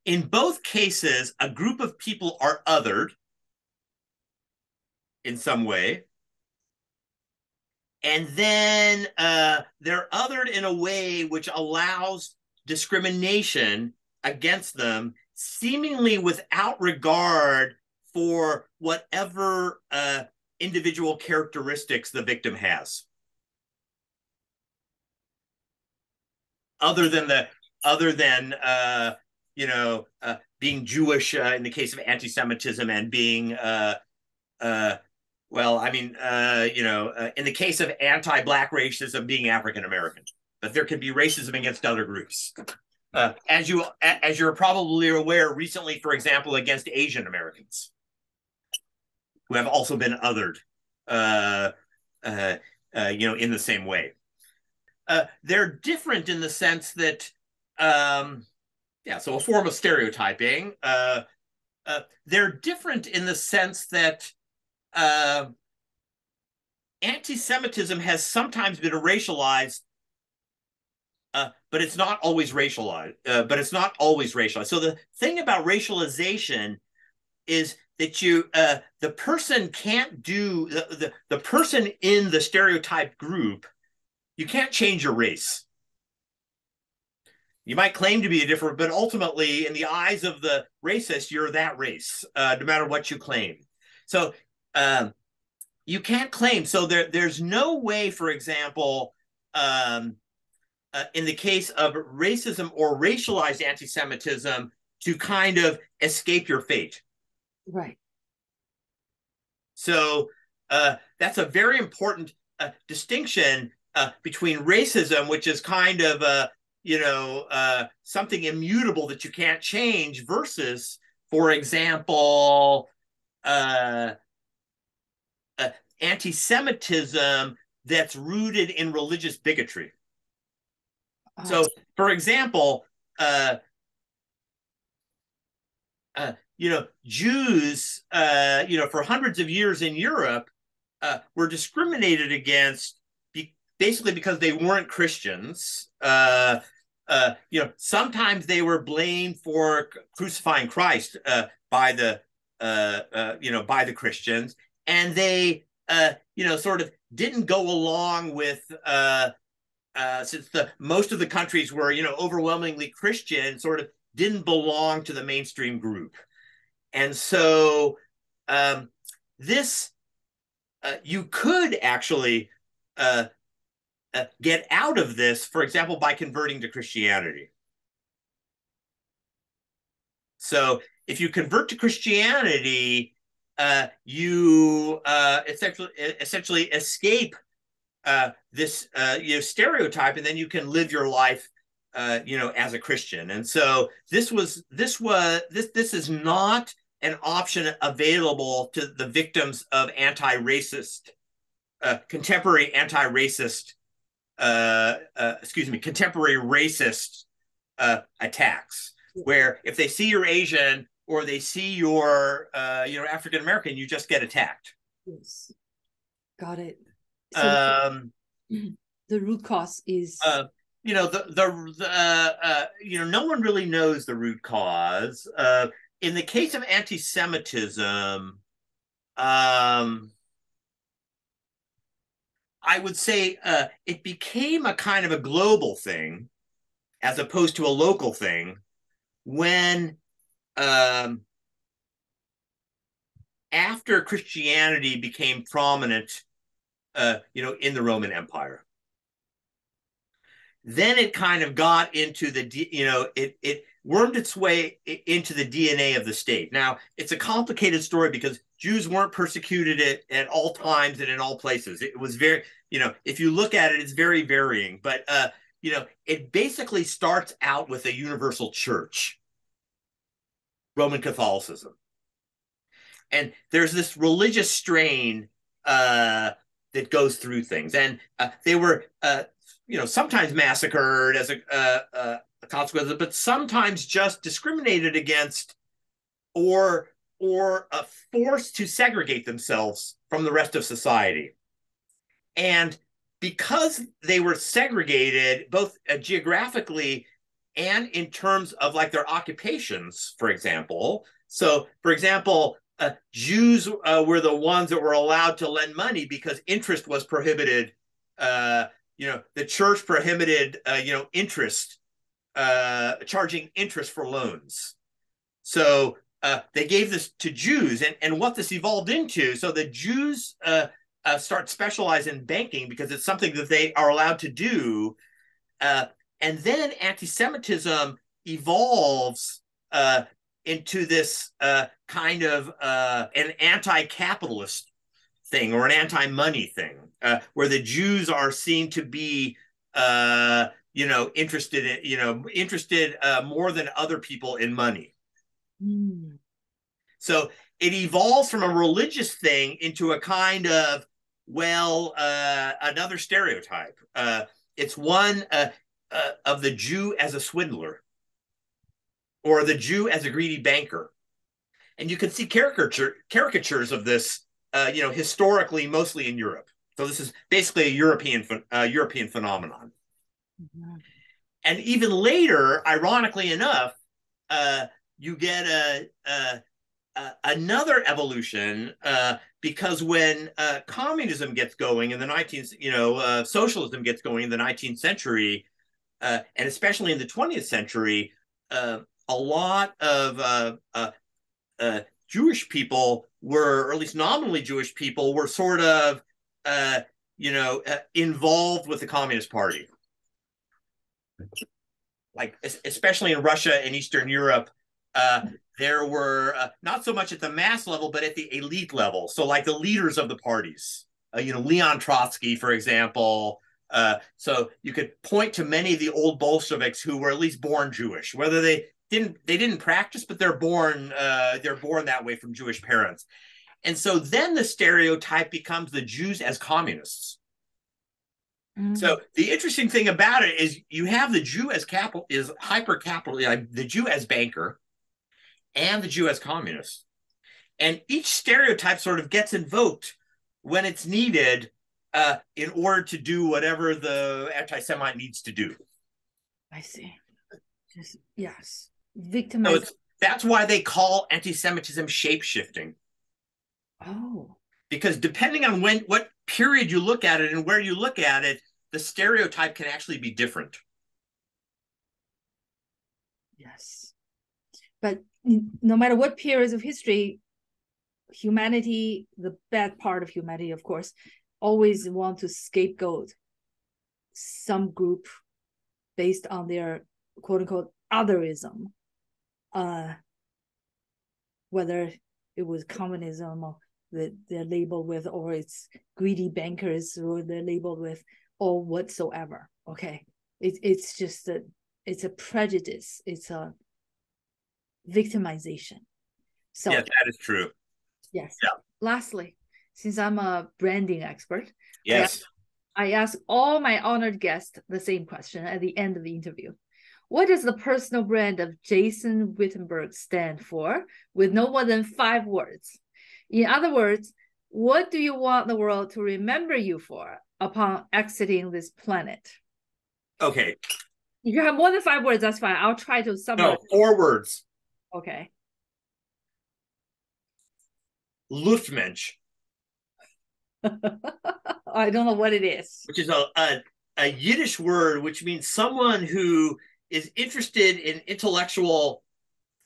In both cases, a group of people are othered in some way. And then they're othered in a way which allows discrimination against them, seemingly without regard for whatever individual characteristics the victim has. Other than being Jewish in the case of anti-Semitism and being Well, I mean, in the case of anti-Black racism being African American, but there could be racism against other groups. As you're probably aware, recently, for example, against Asian Americans, who have also been othered, in the same way. They're different in the sense that, so a form of stereotyping. They're different in the sense that anti-Semitism has sometimes been racialized, but it's not always racialized. So the thing about racialization is that the person can't do the person in the stereotype group. You can't change your race. You might claim to be a different, but ultimately, in the eyes of the racist, you're that race, no matter what you claim. So you can't claim. So there's no way, for example, in the case of racism or racialized anti-Semitism, to kind of escape your fate. Right. So that's a very important distinction between racism, which is kind of something immutable that you can't change, versus, for example, anti-Semitism that's rooted in religious bigotry. So, for example, Jews, for hundreds of years in Europe, were discriminated against basically because they weren't Christians. Sometimes they were blamed for crucifying Christ by the Christians, and they sort of didn't go along with. Since most of the countries were overwhelmingly Christian, sort of didn't belong to the mainstream group, and so this you could actually get out of this, for example, by converting to Christianity. So if you convert to Christianity, you essentially escape this stereotype, and then you can live your life as a Christian. And so this is not an option available to the victims of contemporary racist attacks, where if they see you're Asian or they see you're African American, you just get attacked. Yes, got it. So the root cause is no one really knows the root cause. In the case of anti-Semitism, I would say it became a kind of a global thing as opposed to a local thing when after Christianity became prominent in the Roman Empire. Then it kind of got into it wormed its way into the DNA of the state. Now, it's a complicated story because Jews weren't persecuted at all times and in all places. It was very, if you look at it, it's very varying. But, it basically starts out with a universal church, Roman Catholicism. And there's this religious strain that goes through things. And they were, sometimes massacred as a consequence, but sometimes just discriminated against or forced to segregate themselves from the rest of society. And because they were segregated, both geographically and in terms of like their occupations, for example. So, for example, Jews were the ones that were allowed to lend money because interest was prohibited. The church prohibited, interest, charging interest for loans. So they gave this to Jews, and what this evolved into. So the Jews start specializing in banking because it's something that they are allowed to do. And then anti-Semitism evolves into this kind of an anti-capitalist thing or an anti-money thing, where the Jews are seen to be, interested more than other people in money. Mm. So it evolves from a religious thing into a kind of, another stereotype. It's one of the Jew as a swindler or the Jew as a greedy banker. And you can see caricatures of this, historically, mostly in Europe. So this is basically a European phenomenon. Mm-hmm. And even later, ironically enough, you get another evolution, because when communism gets going in the 19th, socialism gets going in the 19th century, and especially in the 20th century, a lot of Jewish people or at least nominally Jewish people, were sort of, involved with the Communist Party. Like, especially in Russia and Eastern Europe, there were not so much at the mass level, but at the elite level. So, like the leaders of the parties, Leon Trotsky, for example. So you could point to many of the old Bolsheviks who were at least born Jewish, whether they didn't practice, but they're born that way from Jewish parents. And so then the stereotype becomes the Jews as communists. So the interesting thing about it is you have the Jew as hyper capital, the Jew as banker, and the Jew as communist, and each stereotype sort of gets invoked when it's needed, in order to do whatever the anti-Semite needs to do. I see. Yes, victimized. So that's why they call anti-Semitism shape-shifting. Oh, because depending on what period you look at it and where you look at it, the stereotype can actually be different. yes. But no matter what periods of history, humanity, the bad part of humanity, of course, always want to scapegoat some group based on their quote unquote otherism, whether it was communism or that they're labeled with, or it's greedy bankers or they're labeled with, or whatsoever. Okay, it's just it's a prejudice, it's a victimization. So yes, that is true. Yes. Yeah. Lastly, since I'm a branding expert, yes, I ask all my honored guests the same question at the end of the interview. What does the personal brand of Jason Wittenberg stand for, with no more than 5 words? In other words, what do you want the world to remember you for upon exiting this planet? Okay. If you have more than 5 words, that's fine. I'll try to summarize. No, 4 words. Okay. Luftmensch. I don't know what it is. Which is a Yiddish word, which means someone who is interested in intellectual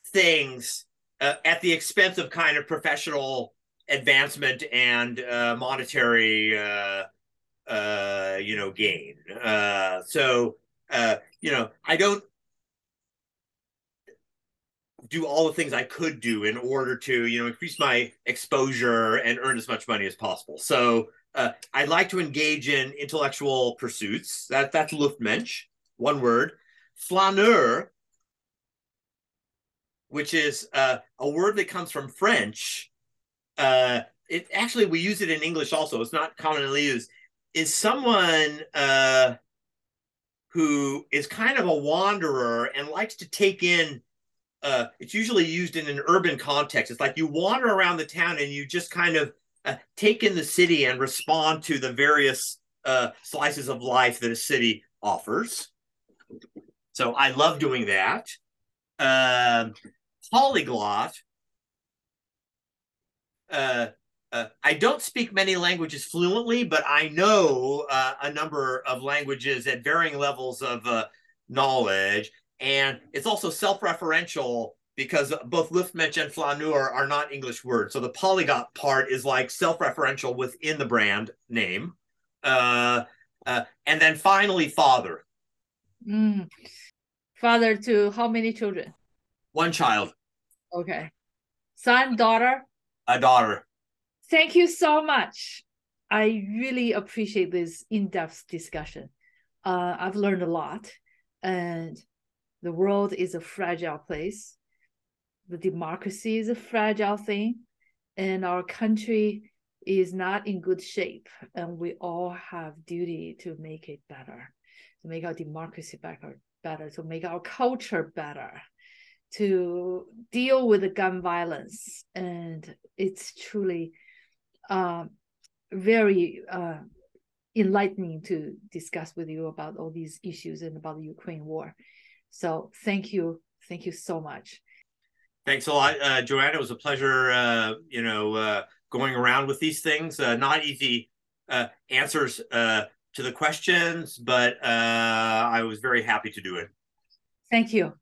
things, at the expense of kind of professional advancement and monetary gain. I don't do all the things I could do in order to, increase my exposure and earn as much money as possible. So I'd like to engage in intellectual pursuits. That's Luftmensch, one word. Flaneur, which is a word that comes from French. It actually, we use it in English also. It's not commonly used. Is someone who is kind of a wanderer and likes to take in. It's usually used in an urban context. It's like you wander around the town and you just kind of take in the city and respond to the various slices of life that a city offers. So I love doing that. Polyglot. I don't speak many languages fluently, but I know a number of languages at varying levels of knowledge. And it's also self-referential because both Luftmensch and Flaneur are not English words. So the polyglot part is like self-referential within the brand name. And then finally, father. Father to how many children? 1 child. Okay. Son, daughter? A daughter. Thank you so much. I really appreciate this in-depth discussion. I've learned a lot, and the world is a fragile place. The democracy is a fragile thing, and our country is not in good shape, and we all have duty to make it better, to make our democracy better, to make our culture better, to deal with the gun violence. And it's truly very enlightening to discuss with you about all these issues and about the Ukraine war. So thank you so much. Thanks a lot, Joanne. It was a pleasure, going around with these things. Not easy answers to the questions, but I was very happy to do it. Thank you.